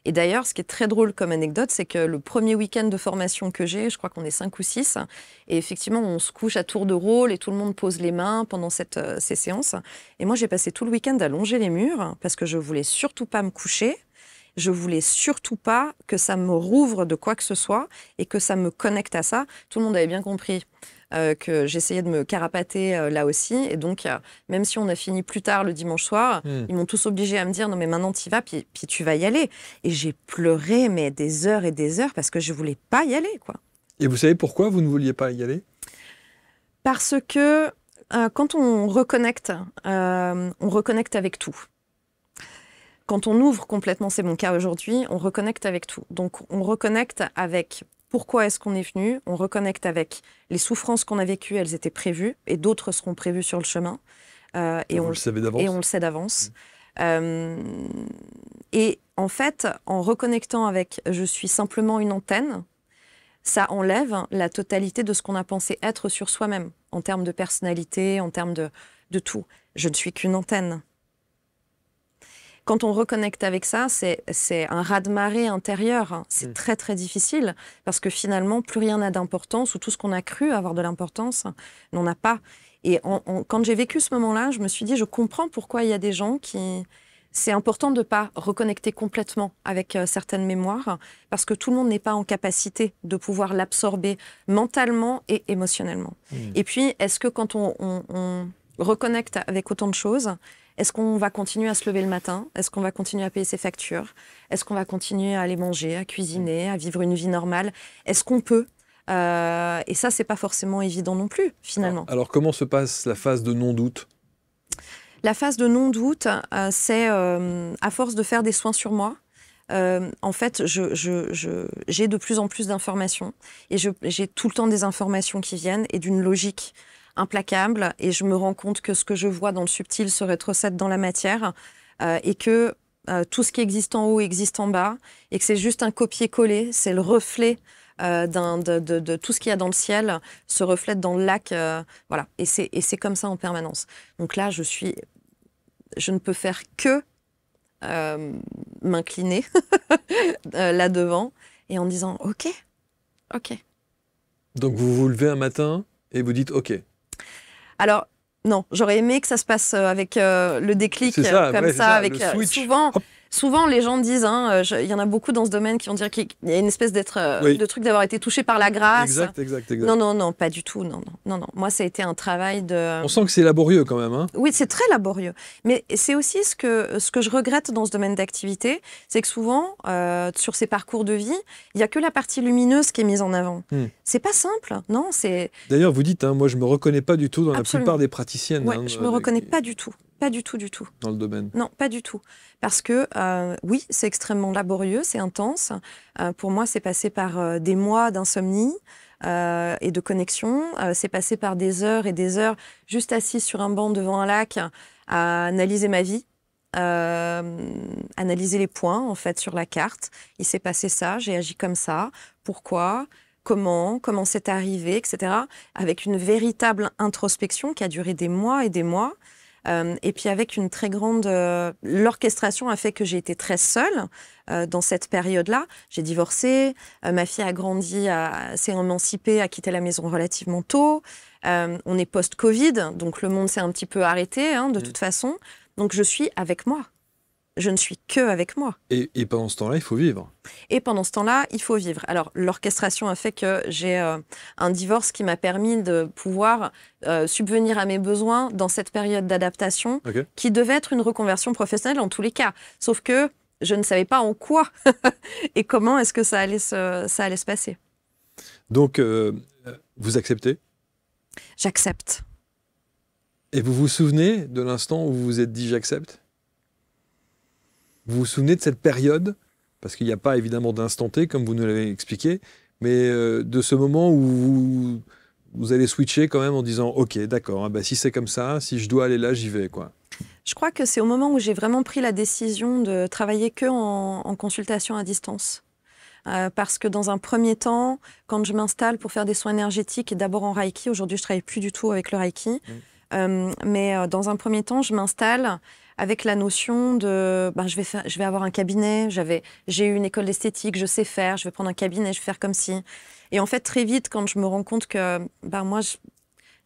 Et d'ailleurs, ce qui est très drôle comme anecdote, c'est que le premier week-end de formation que j'ai, je crois qu'on est 5 ou 6, et effectivement, on se couche à tour de rôle et tout le monde pose les mains pendant ces séances. Et moi, j'ai passé tout le week-end à longer les murs parce que je voulais surtout pas me coucher. Je voulais surtout pas que ça me rouvre de quoi que ce soit et que ça me connecte à ça. Tout le monde avait bien compris que j'essayais de me carapater là aussi. Et donc, même si on a fini plus tard le dimanche soir, ils m'ont tous obligée à me dire « Non, mais maintenant, tu y vas, puis tu vas y aller. » Et j'ai pleuré, mais des heures et des heures, parce que je ne voulais pas y aller, quoi. Et vous savez pourquoi vous ne vouliez pas y aller? Parce que quand on reconnecte avec tout. Quand on ouvre complètement, c'est mon cas aujourd'hui, on reconnecte avec tout. Donc, on reconnecte avec pourquoi est-ce qu'on est venu, on reconnecte avec les souffrances qu'on a vécues, elles étaient prévues, et d'autres seront prévues sur le chemin. Et on le savait d'avance. Et on le sait d'avance. Et en fait, en reconnectant avec « je suis simplement une antenne », ça enlève la totalité de ce qu'on a pensé être sur soi-même, en termes de personnalité, en termes de tout. Je ne suis qu'une antenne. Quand on reconnecte avec ça, c'est un raz-de-marée intérieur. C'est très, très difficile parce que finalement, plus rien n'a d'importance ou tout ce qu'on a cru avoir de l'importance n'en a pas. Et quand j'ai vécu ce moment-là, je me suis dit, je comprends pourquoi il y a des gens qui... C'est important de ne pas reconnecter complètement avec certaines mémoires parce que tout le monde n'est pas en capacité de pouvoir l'absorber mentalement et émotionnellement. Et puis, est-ce que quand on reconnecte avec autant de choses, est-ce qu'on va continuer à se lever le matin? Est-ce qu'on va continuer à payer ses factures? Est-ce qu'on va continuer à aller manger, à cuisiner, à vivre une vie normale? Est-ce qu'on peut? Et ça, c'est pas forcément évident non plus, finalement. Alors, comment se passe la phase de non-doute? La phase de non-doute, c'est à force de faire des soins sur moi. En fait, j'ai de plus en plus d'informations et j'ai tout le temps des informations qui viennent et d'une logique implacable, et je me rends compte que ce que je vois dans le subtil se rétrocède dans la matière et que tout ce qui existe en haut existe en bas et que c'est juste un copier-coller, c'est le reflet de tout ce qu'il y a dans le ciel se reflète dans le lac, voilà. Et c'est comme ça en permanence. Donc là, je ne peux faire que m'incliner là devant et en disant ok. Donc vous vous levez un matin et vous dites ok. Alors, non, j'aurais aimé que ça se passe avec le déclic, ça, comme ouais, ça, avec le switch. Souvent, les gens disent, il y en a beaucoup dans ce domaine qui vont dire qu'il y a une espèce de truc d'avoir été touché par la grâce. Exact. Non, pas du tout. Non. Moi, ça a été un travail de... On sent que c'est laborieux quand même. Hein. Oui, c'est très laborieux. Mais c'est aussi ce que je regrette dans ce domaine d'activité, c'est que souvent, sur ces parcours de vie, il n'y a que la partie lumineuse qui est mise en avant. C'est pas simple, non. D'ailleurs, vous dites, moi, je me reconnais pas du tout dans Absolument. la plupart des praticiennes. Ouais, je me reconnais pas du tout. Pas du tout. Dans le domaine. Non, pas du tout. Parce que, oui, c'est extrêmement laborieux, c'est intense. Pour moi, c'est passé par des mois d'insomnie et de connexion. C'est passé par des heures et des heures juste assis sur un banc devant un lac à analyser ma vie. Analyser les points, en fait, sur la carte. Il s'est passé ça, j'ai agi comme ça. Pourquoi ? Comment c'est arrivé, etc. Avec une véritable introspection qui a duré des mois et des mois. Et puis avec une très grande... l'orchestration a fait que j'ai été très seule dans cette période-là. J'ai divorcé, ma fille a grandi, s'est émancipée, a quitté la maison relativement tôt. On est post-Covid, donc le monde s'est un petit peu arrêté, de toute façon. Donc je suis avec moi. Je ne suis que avec moi. Et pendant ce temps-là, il faut vivre. Et pendant ce temps-là, il faut vivre. Alors, l'orchestration a fait que j'ai un divorce qui m'a permis de pouvoir subvenir à mes besoins dans cette période d'adaptation qui devait être une reconversion professionnelle en tous les cas. Sauf que je ne savais pas en quoi et comment est-ce que ça allait se passer. Donc, vous acceptez ? J'accepte. Et vous vous souvenez de l'instant où vous vous êtes dit « j'accepte » ? Vous vous souvenez de cette période, parce qu'il n'y a pas évidemment d'instant T, comme vous nous l'avez expliqué, mais de ce moment où vous allez switcher quand même en disant « Ok, d'accord, si c'est comme ça, si je dois aller là, j'y vais. » quoi. Je crois que c'est au moment où j'ai vraiment pris la décision de travailler que en consultation à distance. Parce que dans un premier temps, quand je m'installe pour faire des soins énergétiques, et d'abord en Reiki, aujourd'hui je ne travaille plus du tout avec le Reiki, mais dans un premier temps, je m'installe avec la notion de je vais avoir un cabinet, j'ai eu une école d'esthétique, je sais faire, je vais prendre un cabinet, je vais faire comme si. Et en fait, très vite, quand je me rends compte que moi,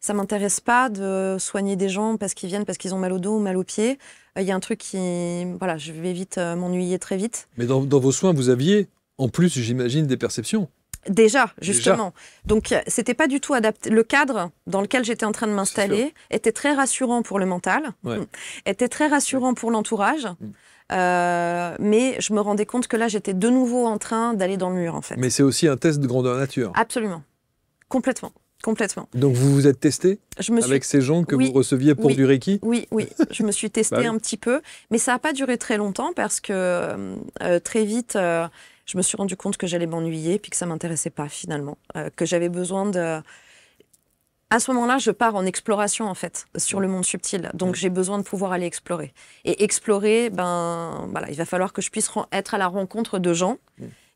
ça ne m'intéresse pas de soigner des gens parce qu'ils viennent, parce qu'ils ont mal au dos ou mal aux pieds, il y a un truc qui... Voilà, je vais vite m'ennuyer très vite. Mais dans vos soins, vous aviez, en plus, j'imagine, des perceptions. Déjà, justement. Donc, c'était pas du tout adapté. Le cadre dans lequel j'étais en train de m'installer était très rassurant pour le mental, était très rassurant pour l'entourage. Mais je me rendais compte que là, j'étais de nouveau en train d'aller dans le mur, en fait. Mais c'est aussi un test de grandeur nature. Absolument. Complètement. Complètement. Donc, vous vous êtes testé avec ces gens que vous receviez pour du Reiki? Oui. Je me suis testée un petit peu. Mais ça n'a pas duré très longtemps parce que très vite, je me suis rendu compte que j'allais m'ennuyer puis que ça ne m'intéressait pas, finalement. Que j'avais besoin de... À ce moment-là, je pars en exploration, en fait, sur le monde subtil. Donc, j'ai besoin de pouvoir aller explorer. Et explorer, il va falloir que je puisse être à la rencontre de gens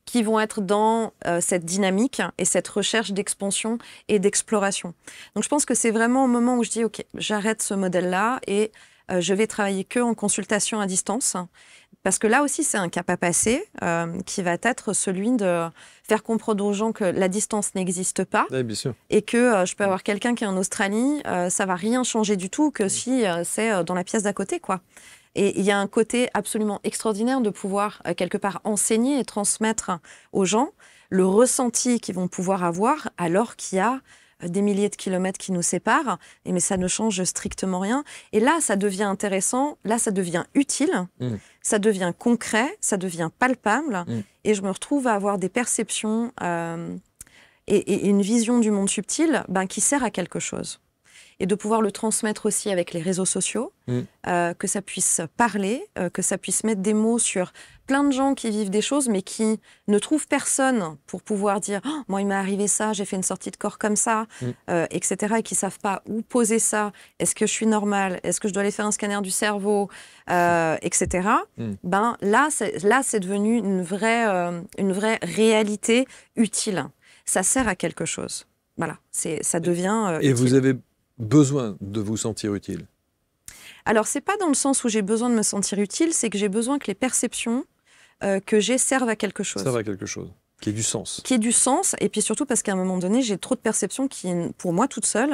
qui vont être dans cette dynamique et cette recherche d'expansion et d'exploration. Donc, je pense que c'est vraiment au moment où je dis, OK, j'arrête ce modèle-là et je vais travailler que en consultation à distance. Parce que là aussi, c'est un cap à passer qui va être celui de faire comprendre aux gens que la distance n'existe pas. Oui, bien sûr. Et que je peux avoir quelqu'un qui est en Australie, ça ne va rien changer du tout que si c'est dans la pièce d'à côté, quoi. Et il y a un côté absolument extraordinaire de pouvoir, quelque part, enseigner et transmettre aux gens le ressenti qu'ils vont pouvoir avoir alors qu'il y a des milliers de kilomètres qui nous séparent, mais ça ne change strictement rien. Et là, ça devient intéressant, là, ça devient utile, ça devient concret, ça devient palpable, et je me retrouve à avoir des perceptions et une vision du monde subtil qui sert à quelque chose. Et de pouvoir le transmettre aussi avec les réseaux sociaux, que ça puisse parler, que ça puisse mettre des mots sur plein de gens qui vivent des choses, mais qui ne trouvent personne pour pouvoir dire oh, « moi, il m'est arrivé ça, j'ai fait une sortie de corps comme ça etc. » et qui ne savent pas où poser ça. Est-ce que je suis normale? Est-ce que je dois aller faire un scanner du cerveau etc. Là, c'est devenu une vraie réalité utile. Ça sert à quelque chose. Voilà, ça devient Et utile. vous avez besoin de vous sentir utile? Alors, c'est pas dans le sens où j'ai besoin de me sentir utile, c'est que j'ai besoin que les perceptions que j'ai servent à quelque chose. Servent à quelque chose, qui ait du sens. Qui ait du sens, et puis surtout parce qu'à un moment donné, j'ai trop de perceptions qui, pour moi toute seule,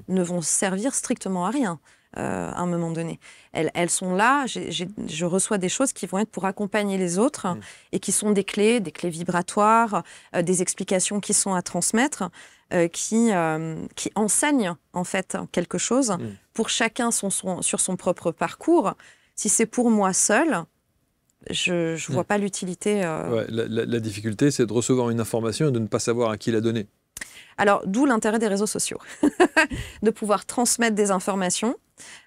ne vont servir strictement à rien. À un moment donné. Elles sont là, je reçois des choses qui vont être pour accompagner les autres et qui sont des clés vibratoires, des explications qui sont à transmettre, qui enseignent en fait quelque chose pour chacun sur son propre parcours. Si c'est pour moi seule, je ne vois pas l'utilité. Ouais, la difficulté, c'est de recevoir une information et de ne pas savoir à qui la donner. Alors, d'où l'intérêt des réseaux sociaux, de pouvoir transmettre des informations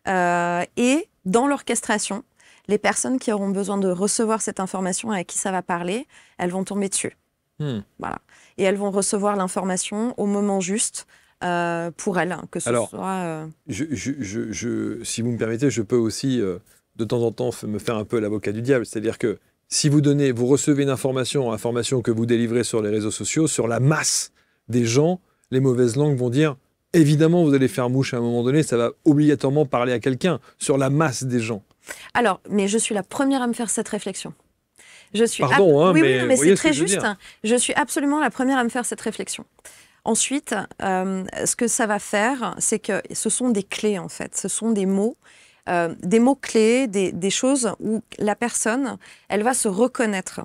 et dans l'orchestration, les personnes qui auront besoin de recevoir cette information et à qui ça va parler, elles vont tomber dessus. Voilà. Et elles vont recevoir l'information au moment juste pour elles, que ce soit... si vous me permettez, je peux aussi de temps en temps me faire un peu l'avocat du diable, c'est-à-dire que si vous recevez une information que vous délivrez sur les réseaux sociaux, sur la masse des gens, les mauvaises langues vont dire évidemment vous allez faire mouche à un moment donné, ça va obligatoirement parler à quelqu'un, sur la masse des gens. Alors, mais je suis la première à me faire cette réflexion. Pardon, mais c'est très juste. Je suis absolument la première à me faire cette réflexion. Ensuite, ce que ça va faire, c'est que ce sont des clés en fait, ce sont des mots clés, des choses où la personne, elle va se reconnaître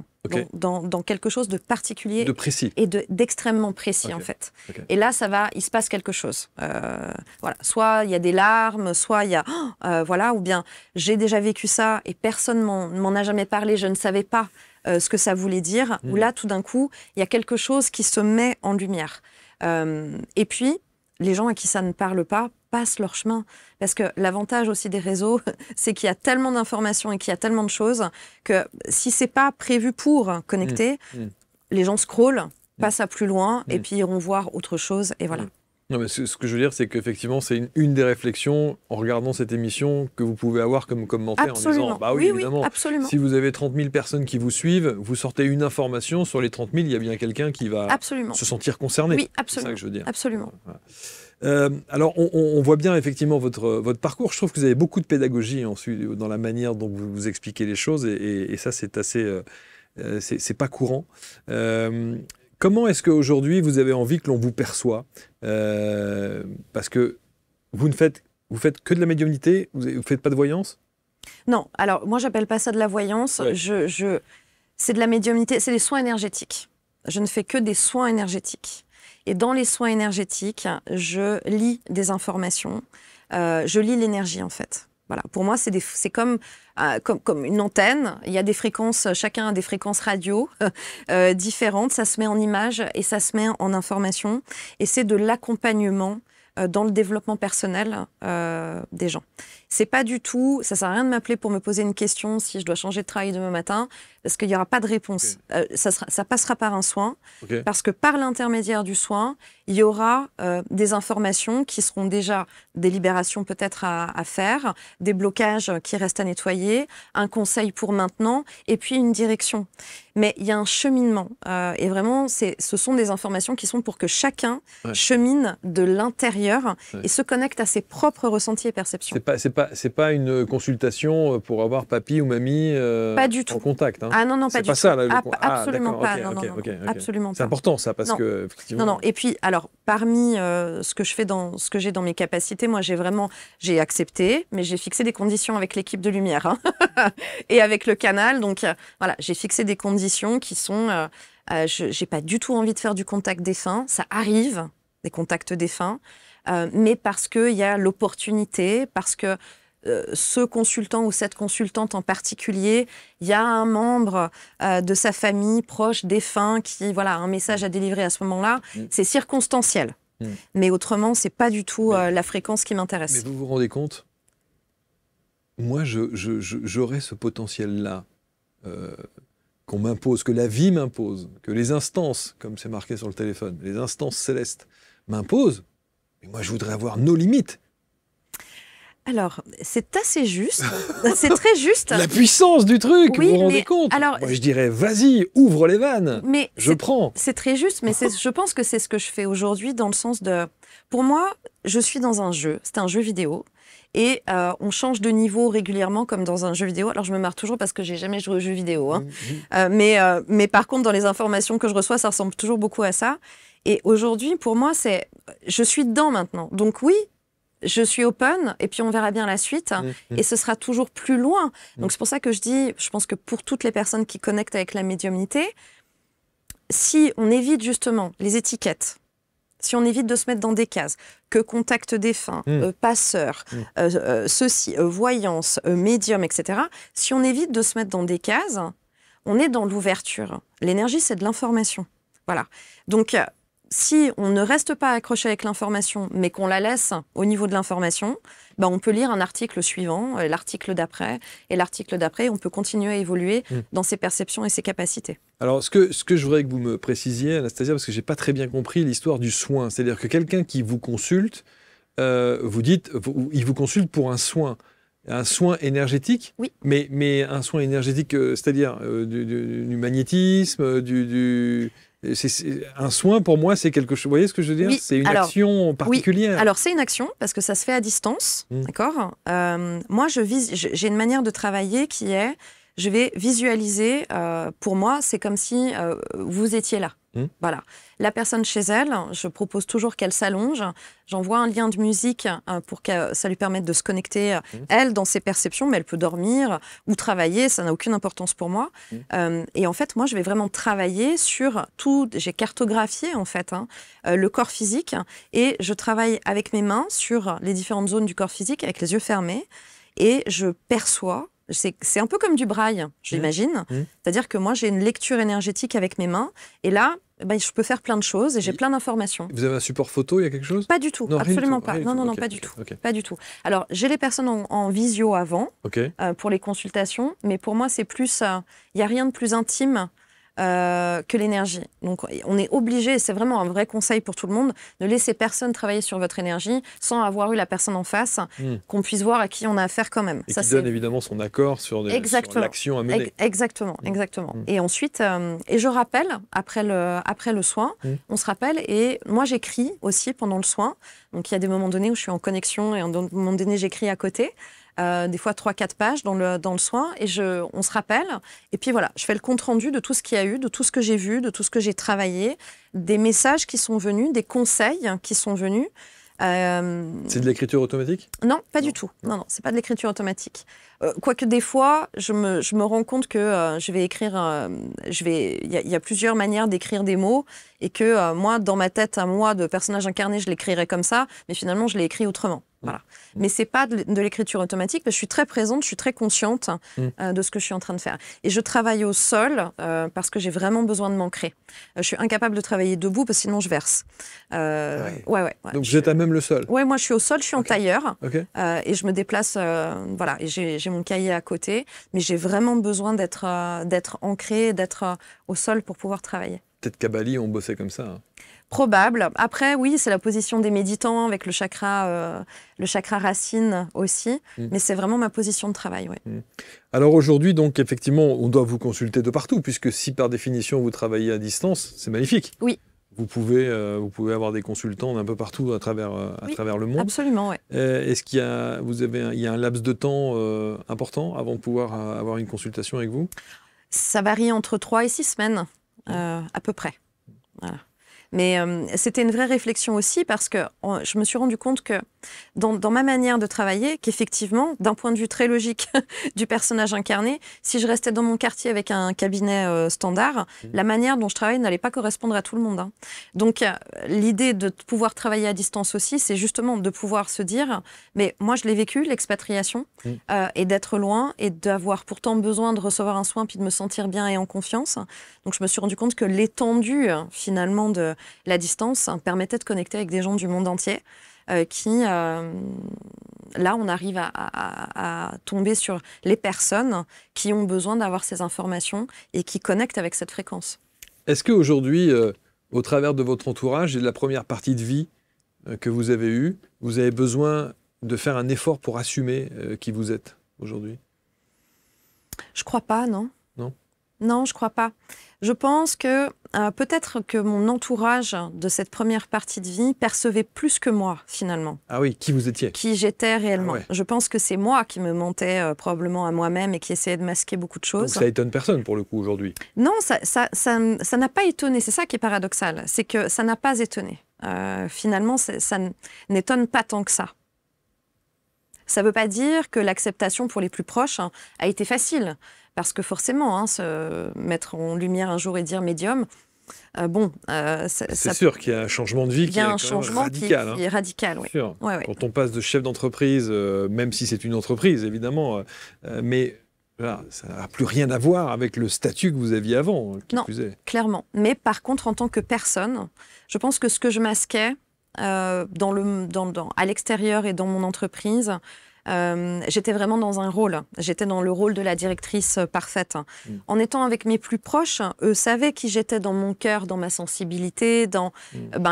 dans quelque chose de particulier, de précis. Et d'extrêmement précis en fait. Et là, il se passe quelque chose. Voilà. Soit il y a des larmes, soit il y a voilà, ou bien j'ai déjà vécu ça et personne m'en a jamais parlé, je ne savais pas ce que ça voulait dire. Ou là, tout d'un coup, il y a quelque chose qui se met en lumière. Et puis, les gens à qui ça ne parle pas passent leur chemin. Parce que l'avantage aussi des réseaux, c'est qu'il y a tellement d'informations et qu'il y a tellement de choses que si c'est pas prévu pour connecter, les gens scrollent, passent à plus loin et puis iront voir autre chose et voilà. Non, mais ce que je veux dire, c'est qu'effectivement, c'est une des réflexions en regardant cette émission que vous pouvez avoir comme commentaire absolument. En disant bah oui, évidemment, absolument. Si vous avez 30 000 personnes qui vous suivent, vous sortez une information, sur les 30 000, il y a bien quelqu'un qui va se sentir concerné. Oui, absolument. C'est ça que je veux dire. Absolument. Voilà. Alors, on voit bien effectivement votre parcours. Je trouve que vous avez beaucoup de pédagogie dans la manière dont vous expliquez les choses et ça, c'est assez... c'est pas courant. Comment est-ce qu'aujourd'hui, vous avez envie que l'on vous perçoit parce que vous faites que de la médiumnité, vous ne faites pas de voyance? Non, alors moi, j'appelle pas ça de la voyance. Ouais. C'est de la médiumnité, c'est des soins énergétiques. je ne fais que des soins énergétiques. Et dans les soins énergétiques, je lis des informations, je lis l'énergie en fait. Voilà. Pour moi, c'est comme une antenne. Il y a des fréquences, chacun a des fréquences radio différentes. Ça se met en images et ça se met en information. Et c'est de l'accompagnement dans le développement personnel des gens. C'est pas du tout, ça sert à rien de m'appeler pour me poser une question si je dois changer de travail demain matin, parce qu'il n'y aura pas de réponse. Okay. Ça passera par un soin, okay. Parce que par l'intermédiaire du soin, il y aura des informations qui seront déjà des libérations peut-être à faire, des blocages qui restent à nettoyer, un conseil pour maintenant, et puis une direction. Mais il y a un cheminement, et vraiment, ce sont des informations qui sont pour que chacun chemine de l'intérieur et se connecte à ses propres ressentis et perceptions. C'est pas une consultation pour avoir papy ou mamie pas du tout. en contact. Hein. Ah non, pas du tout. C'est pas ça, là, absolument pas. Okay. Absolument c'est important, ça, parce que, effectivement... Non. Et puis, alors, parmi ce que j'ai dans mes capacités, moi, j'ai accepté, mais j'ai fixé des conditions avec l'équipe de Lumière hein, et avec le canal. Donc, voilà, j'ai fixé des conditions qui sont... j'ai pas du tout envie de faire du contact défunt. Ça arrive, des contacts défunts. Mais parce qu'il y a l'opportunité, parce que ce consultant ou cette consultante en particulier, il y a un membre de sa famille proche défunt qui a un message à délivrer à ce moment-là. C'est circonstanciel. Mais autrement, c'est pas du tout la fréquence qui m'intéresse. Mais vous vous rendez compte ? Moi, j'aurais ce potentiel-là qu'on m'impose, que la vie m'impose, que les instances, comme c'est marqué sur le téléphone, les instances célestes m'imposent. Mais moi, je voudrais avoir nos limites. Alors, c'est assez juste. C'est très juste. La puissance du truc, oui, vous vous rendez compte ? Alors, moi, je dirais, vas-y, ouvre les vannes. Mais je prends. C'est très juste, mais je pense que c'est ce que je fais aujourd'hui dans le sens de... Pour moi, je suis dans un jeu. C'est un jeu vidéo. Et on change de niveau régulièrement, comme dans un jeu vidéo. Alors, je me marre toujours parce que j'ai jamais joué aux jeux vidéo. Hein. Mais par contre, dans les informations que je reçois, ça ressemble toujours beaucoup à ça. Et aujourd'hui, pour moi, je suis dedans maintenant. Donc oui, je suis open, et puis on verra bien la suite. Et ce sera toujours plus loin. Donc c'est pour ça que je pense que pour toutes les personnes qui connectent avec la médiumnité, si on évite justement les étiquettes, si on évite de se mettre dans des cases, que contact défunt, passeur, ceci, voyance, médium, etc., si on évite de se mettre dans des cases, on est dans l'ouverture. L'énergie, c'est de l'information. Voilà. Donc, si on ne reste pas accroché avec l'information, mais qu'on la laisse au niveau de l'information, on peut lire un article suivant, l'article d'après, et l'article d'après, on peut continuer à évoluer dans ses perceptions et ses capacités. Alors, ce que je voudrais que vous me précisiez, Anastasia, parce que je n'ai pas très bien compris l'histoire du soin. C'est-à-dire que quelqu'un qui vous consulte, vous dites, il vous consulte pour un soin énergétique, oui. mais un soin énergétique, c'est-à-dire du magnétisme, un soin, pour moi, c'est quelque chose... Vous voyez ce que je veux dire ? C'est une action particulière. Oui. Alors, c'est une action, parce que ça se fait à distance, d'accord ? Moi, j'ai une manière de travailler qui est... Je vais visualiser, pour moi, c'est comme si vous étiez là. Voilà. La personne chez elle, je propose toujours qu'elle s'allonge. J'envoie un lien de musique pour que ça lui permette de se connecter, elle, dans ses perceptions, mais elle peut dormir ou travailler, ça n'a aucune importance pour moi. Et en fait, moi, je vais vraiment travailler sur tout. J'ai cartographié, en fait, le corps physique, et je travaille avec mes mains sur les différentes zones du corps physique, avec les yeux fermés, et je perçois. C'est un peu comme du braille, j'imagine. C'est-à-dire que moi, j'ai une lecture énergétique avec mes mains. Et là, je peux faire plein de choses et j'ai plein d'informations. Vous avez un support photo, il y a quelque chose ? Pas du tout, non, absolument pas. Non, pas du tout. Pas du tout. Alors, j'ai les personnes en visio avant pour les consultations. Mais pour moi, c'est plus... Il n'y a rien de plus intime que l'énergie. Donc, on est obligé, et c'est vraiment un vrai conseil pour tout le monde, ne laissez personne travailler sur votre énergie sans avoir eu la personne en face, qu'on puisse voir à qui on a affaire quand même. Et ça, qui donne évidemment son accord sur l'action à mener. Exactement. Et ensuite, et je rappelle, après le soin, on se rappelle, et moi j'écris aussi pendant le soin. Donc il y a des moments donnés où je suis en connexion, et à un moment donné j'écris à côté. Des fois 3-4 pages dans le soin, et on se rappelle. Et puis voilà, je fais le compte-rendu de tout ce qu'il y a eu, de tout ce que j'ai vu, de tout ce que j'ai travaillé, des messages qui sont venus, des conseils qui sont venus. C'est de l'écriture automatique? Non, pas du tout. Non, c'est pas de l'écriture automatique. Quoique des fois, je me rends compte que je vais écrire... il y a plusieurs manières d'écrire des mots et que moi, dans ma tête, à moi, de personnage incarné, je l'écrirais comme ça, mais finalement, je l'ai écrit autrement. Voilà. Mais c'est pas de l'écriture automatique, parce que je suis très présente, je suis très consciente de ce que je suis en train de faire. Et je travaille au sol parce que j'ai vraiment besoin de m'ancrer. Je suis incapable de travailler debout parce que sinon je verse. Ouais. Donc vous êtes à même le sol? Ouais, moi je suis au sol, je suis en tailleur et je me déplace. Voilà, et j'ai mon cahier à côté, mais j'ai vraiment besoin d'être ancrée, d'être au sol pour pouvoir travailler. Peut-être qu'à Bali, on bossait comme ça. Hein. Probable. Après, oui, c'est la position des méditants avec le chakra racine aussi, mais c'est vraiment ma position de travail. Ouais. Alors aujourd'hui, donc effectivement, on doit vous consulter de partout, puisque si par définition vous travaillez à distance, c'est magnifique. Oui. Vous pouvez avoir des consultants d'un peu partout à travers le monde. Absolument, oui. Est-ce qu'il y a, il y a un laps de temps important avant de pouvoir avoir une consultation avec vous? Ça varie entre 3 et 6 semaines, à peu près. Voilà. Mais c'était une vraie réflexion aussi parce que je me suis rendu compte que dans ma manière de travailler, qu'effectivement, d'un point de vue très logique du personnage incarné, si je restais dans mon quartier avec un cabinet standard, la manière dont je travaille n'allait pas correspondre à tout le monde. Hein. Donc l'idée de pouvoir travailler à distance aussi, c'est justement de pouvoir se dire, mais moi je l'ai vécu, l'expatriation, et d'être loin et d'avoir pourtant besoin de recevoir un soin puis de me sentir bien et en confiance. Donc je me suis rendu compte que l'étendue finalement de la distance permettait de connecter avec des gens du monde entier là, on arrive à tomber sur les personnes qui ont besoin d'avoir ces informations et qui connectent avec cette fréquence. Est-ce qu'aujourd'hui, au travers de votre entourage et de la première partie de vie que vous avez eue, vous avez besoin de faire un effort pour assumer qui vous êtes aujourd'hui? Je crois pas, non. Non? Non, je crois pas. Je pense que peut-être que mon entourage de cette première partie de vie percevait plus que moi, finalement. Ah oui, qui vous étiez? Qui j'étais réellement. Ah ouais. Je pense que c'est moi qui me mentais probablement à moi-même et qui essayais de masquer beaucoup de choses. Donc ça étonne personne pour le coup aujourd'hui? Non, ça n'a pas étonné. C'est ça qui est paradoxal. C'est que ça n'a pas étonné. Finalement, ça n'étonne pas tant que ça. Ça ne veut pas dire que l'acceptation pour les plus proches a été facile. Parce que forcément, se mettre en lumière un jour et dire médium, c'est sûr qu'il y a un changement de vie qui est radical. Qui est radical, oui. Ouais. Quand on passe de chef d'entreprise, même si c'est une entreprise, évidemment, mais voilà, ça n'a plus rien à voir avec le statut que vous aviez avant. Non, clairement. Mais par contre, en tant que personne, je pense que ce que je masquais à l'extérieur et dans mon entreprise, j'étais vraiment dans un rôle. J'étais dans le rôle de la directrice parfaite. En étant avec mes plus proches, eux savaient qui j'étais dans mon cœur, dans ma sensibilité, dans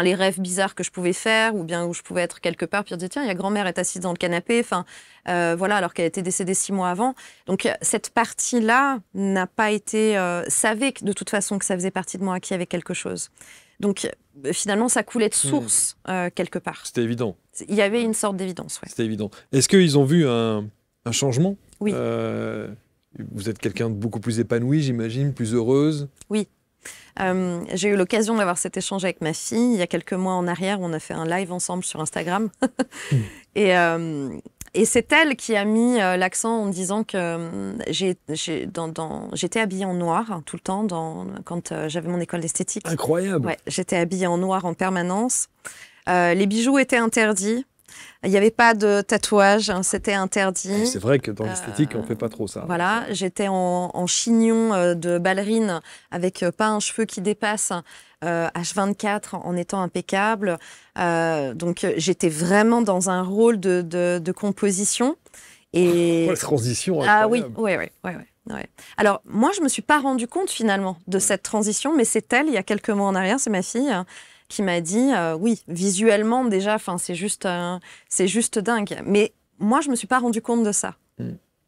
les rêves bizarres que je pouvais faire, ou bien où je pouvais être quelque part, puis dire tiens, il y a grand-mère est assise dans le canapé, voilà, alors qu'elle était décédée 6 mois avant. Donc cette partie-là n'a pas été... savait de toute façon que ça faisait partie de moi, qu'il y avait quelque chose. Donc finalement, ça coulait de source quelque part. C'était évident. Il y avait une sorte d'évidence, oui. C'était évident. Est-ce qu'ils ont vu un changement? Oui. Vous êtes quelqu'un de beaucoup plus épanoui, j'imagine, plus heureuse? Oui. J'ai eu l'occasion d'avoir cet échange avec ma fille. Il y a quelques mois en arrière, on a fait un live ensemble sur Instagram. Et c'est elle qui a mis l'accent en disant que j'étais habillée en noir tout le temps quand j'avais mon école d'esthétique. Incroyable. Ouais, j'étais habillée en noir en permanence. Les bijoux étaient interdits. Il n'y avait pas de tatouage, c'était interdit. C'est vrai que dans l'esthétique, on ne fait pas trop ça. Voilà, j'étais en chignon de ballerine avec pas un cheveu qui dépasse, H24 en étant impeccable. Donc j'étais vraiment dans un rôle de composition. Et... La transition incroyable. Ah oui. Alors moi, je ne me suis pas rendu compte finalement de cette transition, mais c'est elle, il y a quelques mois en arrière, c'est ma fille, qui m'a dit, oui, visuellement déjà, c'est juste dingue. Mais moi, je ne me suis pas rendu compte de ça.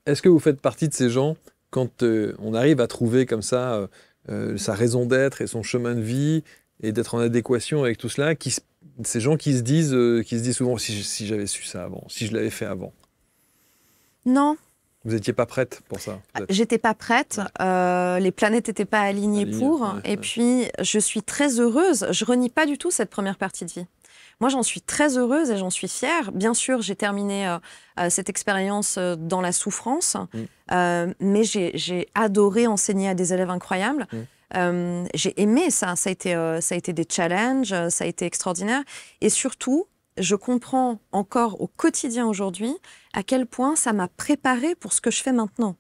Est-ce que vous faites partie de ces gens, quand on arrive à trouver comme ça sa raison d'être et son chemin de vie, et d'être en adéquation avec tout cela, ces gens qui se disent souvent, si j'avais su ça avant, si je l'avais fait avant? Non. Vous n'étiez pas prête pour ça? J'étais pas prête. Les planètes n'étaient pas alignées pour. Et puis, je suis très heureuse. Je renie pas du tout cette première partie de vie. Moi, j'en suis très heureuse et j'en suis fière. Bien sûr, j'ai terminé cette expérience dans la souffrance, mais j'ai adoré enseigner à des élèves incroyables. J'ai aimé ça. Ça a été des challenges, ça a été extraordinaire. Et surtout, je comprends encore au quotidien aujourd'hui à quel point ça m'a préparée pour ce que je fais maintenant.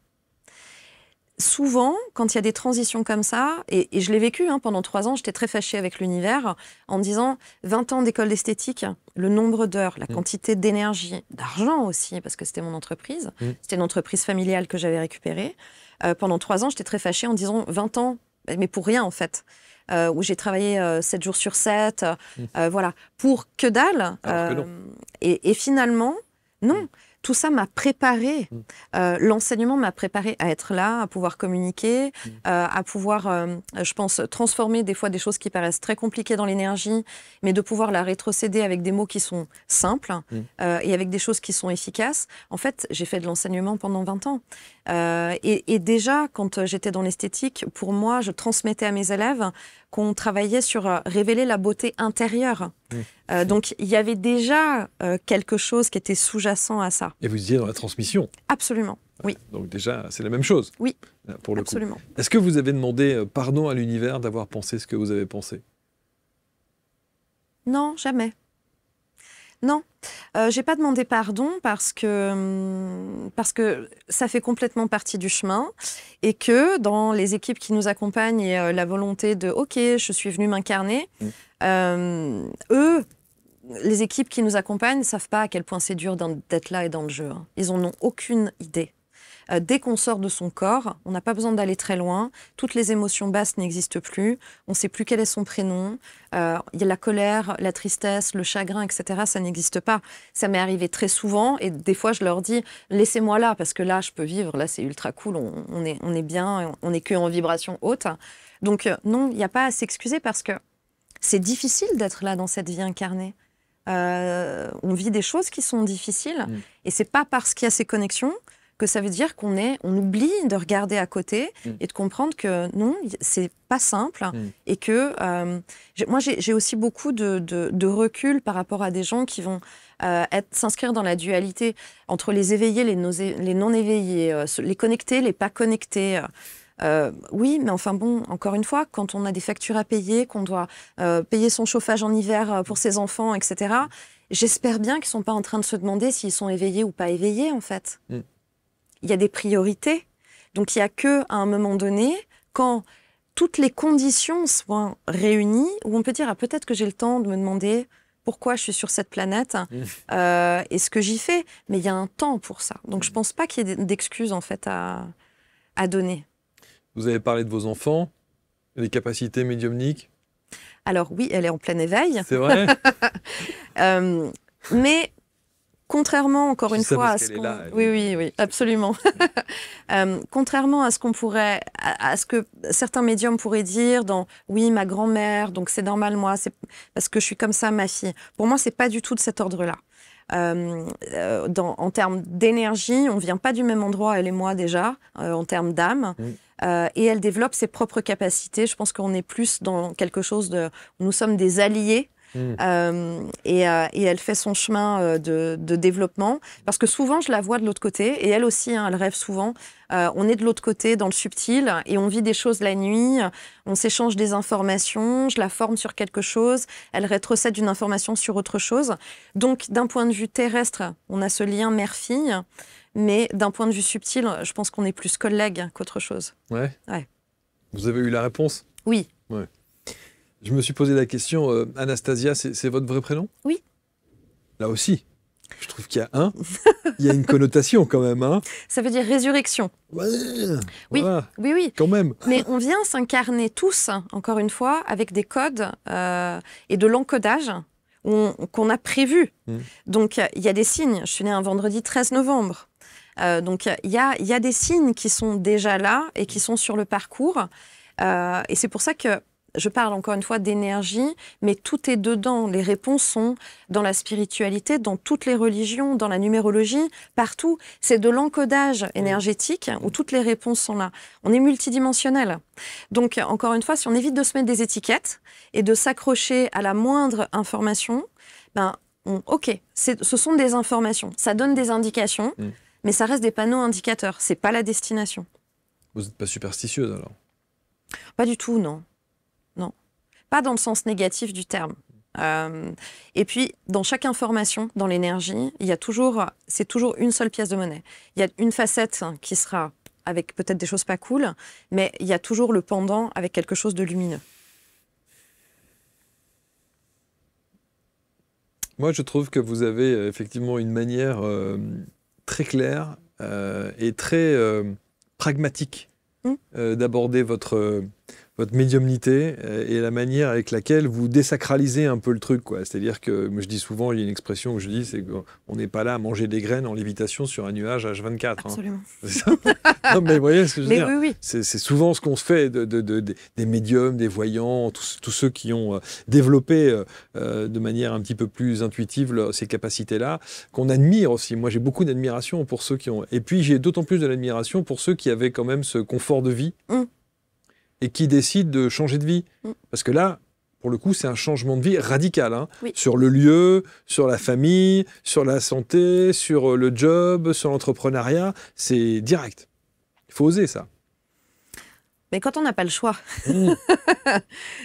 Souvent, quand il y a des transitions comme ça, et je l'ai vécu pendant 3 ans, j'étais très fâchée avec l'univers en me disant 20 ans d'école d'esthétique, le nombre d'heures, la quantité d'énergie, d'argent aussi, parce que c'était mon entreprise, c'était une entreprise familiale que j'avais récupérée. Pendant 3 ans, j'étais très fâchée en disant 20 ans, mais pour rien en fait. Où j'ai travaillé 7 jours sur 7, voilà, pour que dalle. Et finalement, non. Tout ça m'a préparé, l'enseignement m'a préparé à être là, à pouvoir communiquer, à pouvoir, je pense, transformer des fois des choses qui paraissent très compliquées dans l'énergie, mais de pouvoir la rétrocéder avec des mots qui sont simples et avec des choses qui sont efficaces. En fait, j'ai fait de l'enseignement pendant 20 ans. Et déjà, quand j'étais dans l'esthétique, pour moi, je transmettais à mes élèves qu'on travaillait sur révéler la beauté intérieure. Donc, il y avait déjà quelque chose qui était sous-jacent à ça. Et vous disiez dans la transmission. Absolument, oui. Donc déjà, c'est la même chose. Oui, pour le absolument. coup. Est-ce que vous avez demandé pardon à l'univers d'avoir pensé ce que vous avez pensé? Non, jamais. Non, j'ai pas demandé pardon parce que ça fait complètement partie du chemin et que dans les équipes qui nous accompagnent et la volonté de « ok, je suis venue m'incarner », eux, les équipes qui nous accompagnent ne savent pas à quel point c'est dur d'être là et dans le jeu. Ils n'en ont aucune idée. Dès qu'on sort de son corps, on n'a pas besoin d'aller très loin. Toutes les émotions basses n'existent plus. On ne sait plus quel est son prénom. Il y a la colère, la tristesse, le chagrin, etc. Ça n'existe pas. Ça m'est arrivé très souvent et des fois, je leur dis « laissez-moi là parce que là, je peux vivre. Là, c'est ultra cool. On est bien. On n'est qu'en vibration haute. » Donc non, il n'y a pas à s'excuser parce que c'est difficile d'être là dans cette vie incarnée. On vit des choses qui sont difficiles et c'est pas parce qu'il y a ces connexions que ça veut dire qu'on oublie de regarder à côté et de comprendre que non, c'est pas simple et que moi j'ai aussi beaucoup de recul par rapport à des gens qui vont s'inscrire dans la dualité entre les éveillés, les non éveillés, les connectés, les pas connectés. Oui, mais enfin bon, encore une fois, quand on a des factures à payer, qu'on doit payer son chauffage en hiver pour ses enfants, etc., j'espère bien qu'ils ne sont pas en train de se demander s'ils sont éveillés ou pas éveillés, en fait. Il y a des priorités. Donc, il n'y a qu'à un moment donné, quand toutes les conditions sont réunies, où on peut dire, peut-être que j'ai le temps de me demander pourquoi je suis sur cette planète et ce que j'y fais. Mais il y a un temps pour ça. Donc, je ne pense pas qu'il y ait d'excuses, en fait, à donner. Vous avez parlé de vos enfants, les capacités médiumniques. Alors oui, elle est en plein éveil. C'est vrai. Mais contrairement, encore une fois, à ce qu'on... Oui, absolument. Contrairement à ce qu'on pourrait, à ce que certains médiums pourraient dire dans oui, ma grand-mère, donc c'est normal, moi, c'est parce que je suis comme ça, ma fille. Pour moi, c'est pas du tout de cet ordre-là. En termes d'énergie, on vient pas du même endroit, elle et moi déjà, en termes d'âme. Et elle développe ses propres capacités. Je pense qu'on est plus dans quelque chose de... Nous sommes des alliés. Et elle fait son chemin de développement. Parce que souvent, je la vois de l'autre côté. Et elle aussi, elle rêve souvent. On est de l'autre côté, dans le subtil. Et on vit des choses la nuit. On s'échange des informations. Je la forme sur quelque chose. Elle rétrocède une information sur autre chose. Donc, d'un point de vue terrestre, on a ce lien mère-fille. Mais d'un point de vue subtil, je pense qu'on est plus collègues qu'autre chose. Ouais. Vous avez eu la réponse? Oui. Ouais. Je me suis posé la question, Anastasia, c'est votre vrai prénom? Oui. Là aussi, je trouve qu'il y a il y a une connotation quand même. Hein. Ça veut dire résurrection. Ouais, oui, voilà. oui. Quand même. Mais on vient s'incarner tous, encore une fois, avec des codes et de l'encodage qu'on a prévu. Donc, il y a des signes. Je suis née un vendredi 13 novembre. Donc, il y a des signes qui sont déjà là et qui sont sur le parcours. Et c'est pour ça que je parle encore une fois d'énergie, mais tout est dedans. Les réponses sont dans la spiritualité, dans toutes les religions, dans la numérologie, partout. C'est de l'encodage énergétique où toutes les réponses sont là. On est multidimensionnel. Donc, encore une fois, si on évite de se mettre des étiquettes et de s'accrocher à la moindre information, ok, ce sont des informations, ça donne des indications, mais ça reste des panneaux indicateurs, c'est pas la destination. Vous n'êtes pas superstitieuse alors? Pas du tout, non. Non. Pas dans le sens négatif du terme. Et puis, dans chaque information, dans l'énergie, c'est toujours une seule pièce de monnaie. Il y a une facette qui sera avec peut-être des choses pas cool, mais il y a toujours le pendant avec quelque chose de lumineux. Moi, je trouve que vous avez effectivement une manière très claire et très pragmatique d'aborder votre médiumnité et la manière avec laquelle vous désacralisez un peu le truc, quoi. C'est-à-dire que, je dis souvent, il y a une expression que je dis, c'est qu'on n'est pas là à manger des graines en lévitation sur un nuage H24. Absolument. Hein. C'est ça. Non, mais vous voyez ce que je veux dire. Oui, oui. C'est souvent ce qu'on se fait des médiums, des voyants, tous ceux qui ont développé de manière un petit peu plus intuitive ces capacités-là, qu'on admire aussi. Moi, j'ai beaucoup d'admiration pour ceux qui ont... Et puis, j'ai d'autant plus de l'admiration pour ceux qui avaient quand même ce confort de vie. Et qui décident de changer de vie. Parce que là, pour le coup, c'est un changement de vie radical. Hein, sur le lieu, sur la famille, sur la santé, sur le job, sur l'entrepreneuriat. C'est direct. Il faut oser ça. Mais quand on n'a pas le choix,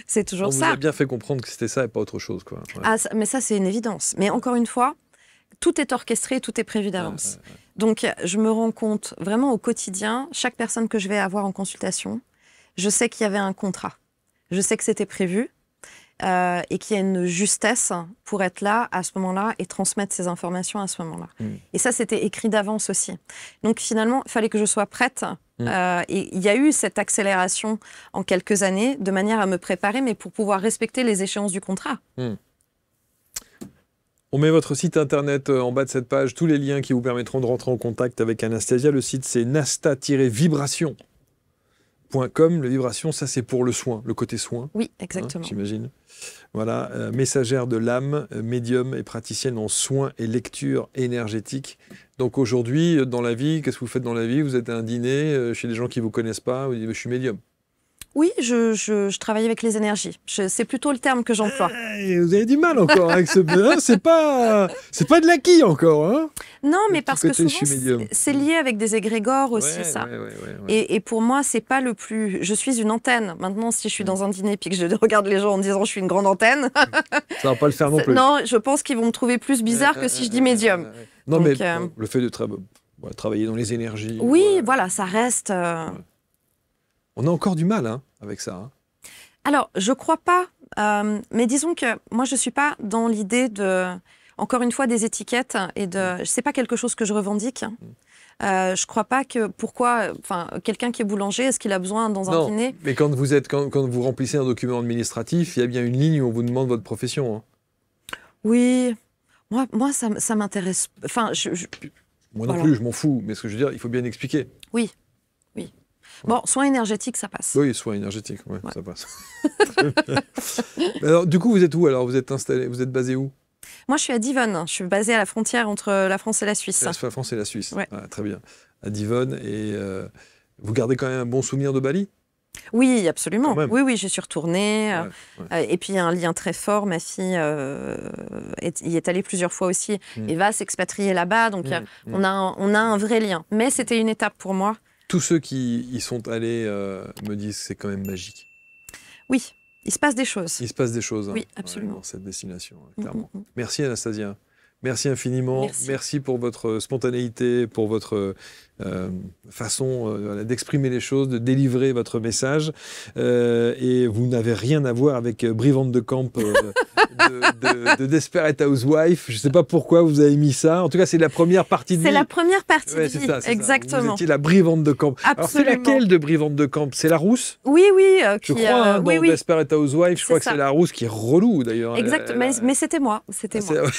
c'est toujours ça. On vous a bien fait comprendre que c'était ça et pas autre chose, quoi. Ouais. Ah, mais ça, c'est une évidence. Mais encore une fois, tout est orchestré, tout est prévu d'avance. Donc, je me rends compte vraiment au quotidien, chaque personne que je vais avoir en consultation, je sais qu'il y avait un contrat. Je sais que c'était prévu et qu'il y a une justesse pour être là à ce moment-là et transmettre ces informations à ce moment-là. Et ça, c'était écrit d'avance aussi. Donc finalement, il fallait que je sois prête. Et il y a eu cette accélération en quelques années de manière à me préparer, mais pour pouvoir respecter les échéances du contrat. On met votre site internet en bas de cette page, tous les liens qui vous permettront de rentrer en contact avec Anastasia. Le site, c'est nasta-vibration.com. Le vibration, ça c'est pour le soin, le côté soin. Oui, exactement. Hein, j'imagine. Voilà, messagère de l'âme, médium et praticienne en soins et lecture énergétique. Donc aujourd'hui, dans la vie, qu'est-ce que vous faites dans la vie? Vous êtes à un dîner chez des gens qui ne vous connaissent pas, vous dites, je suis médium. Oui, je travaille avec les énergies. C'est plutôt le terme que j'emploie. Vous avez du mal encore avec ce... c'est pas de l'acquis encore. Hein, non, mais parce que souvent, c'est lié avec des égrégores aussi, ça. Ouais. Et pour moi, c'est pas le plus... Je suis une antenne. Maintenant, si je suis dans un dîner et que je regarde les gens en disant je suis une grande antenne... ça va pas le faire non plus. Non, je pense qu'ils vont me trouver plus bizarre que si je dis médium. Non, donc, mais le fait de travailler dans les énergies... Oui, voilà, ça reste... On a encore du mal avec ça. Hein. Alors, je crois pas, mais disons que moi, je suis pas dans l'idée de, encore une fois, des étiquettes et de, c'est pas quelque chose que je revendique. Je crois pas que quelqu'un qui est boulanger, est-ce qu'il a besoin dans un dîner? Mais quand vous remplissez un document administratif, il y a bien une ligne où on vous demande votre profession. Hein. Oui, moi, ça m'intéresse. Enfin, moi non plus, je m'en fous. Mais ce que je veux dire, il faut bien expliquer. Oui. Bon, soins énergétiques, ça passe. Oui, soins énergétiques, ça passe. Alors, du coup, vous êtes où alors? Vous êtes installé, vous êtes basé où? Moi, je suis à Divonne. Je suis basée à la frontière entre la France et la Suisse. La France et la Suisse. Ouais. Ah, très bien. À Divonne. Et vous gardez quand même un bon souvenir de Bali? Oui, absolument. Oui, j'y suis retournée. Et puis, il y a un lien très fort. Ma fille y est allée plusieurs fois aussi et va s'expatrier là-bas. Donc, on a un vrai lien. Mais c'était une étape pour moi. Tous ceux qui y sont allés me disent que c'est quand même magique. Oui, il se passe des choses. Il se passe des choses oui, absolument. Dans cette destination, clairement. Merci Anastasia. Merci infiniment. Merci pour votre spontanéité, pour votre façon d'exprimer les choses, de délivrer votre message. Et vous n'avez rien à voir avec Brie Van de Camp de Desperate Housewife. Je ne sais pas pourquoi vous avez mis ça. En tout cas, c'est la première partie de vie. C'est la première partie de vie, exactement. Vous étiez la Brie Van de Camp. Absolument. Alors, c'est laquelle de Brie Van de Camp? C'est la rousse? Oui. Je crois, dans Desperate Housewife, je crois que c'est la rousse qui est relou, d'ailleurs. Exactement, mais c'était moi. C'était moi.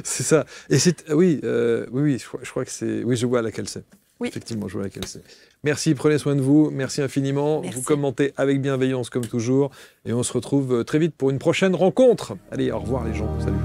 C'est ça. Et oui, je crois que c'est... Oui, je vois laquelle c'est. Oui. Effectivement, je vois laquelle c'est. Merci, prenez soin de vous. Merci infiniment. Vous commentez avec bienveillance, comme toujours. Et on se retrouve très vite pour une prochaine rencontre. Allez, au revoir les gens. Salut.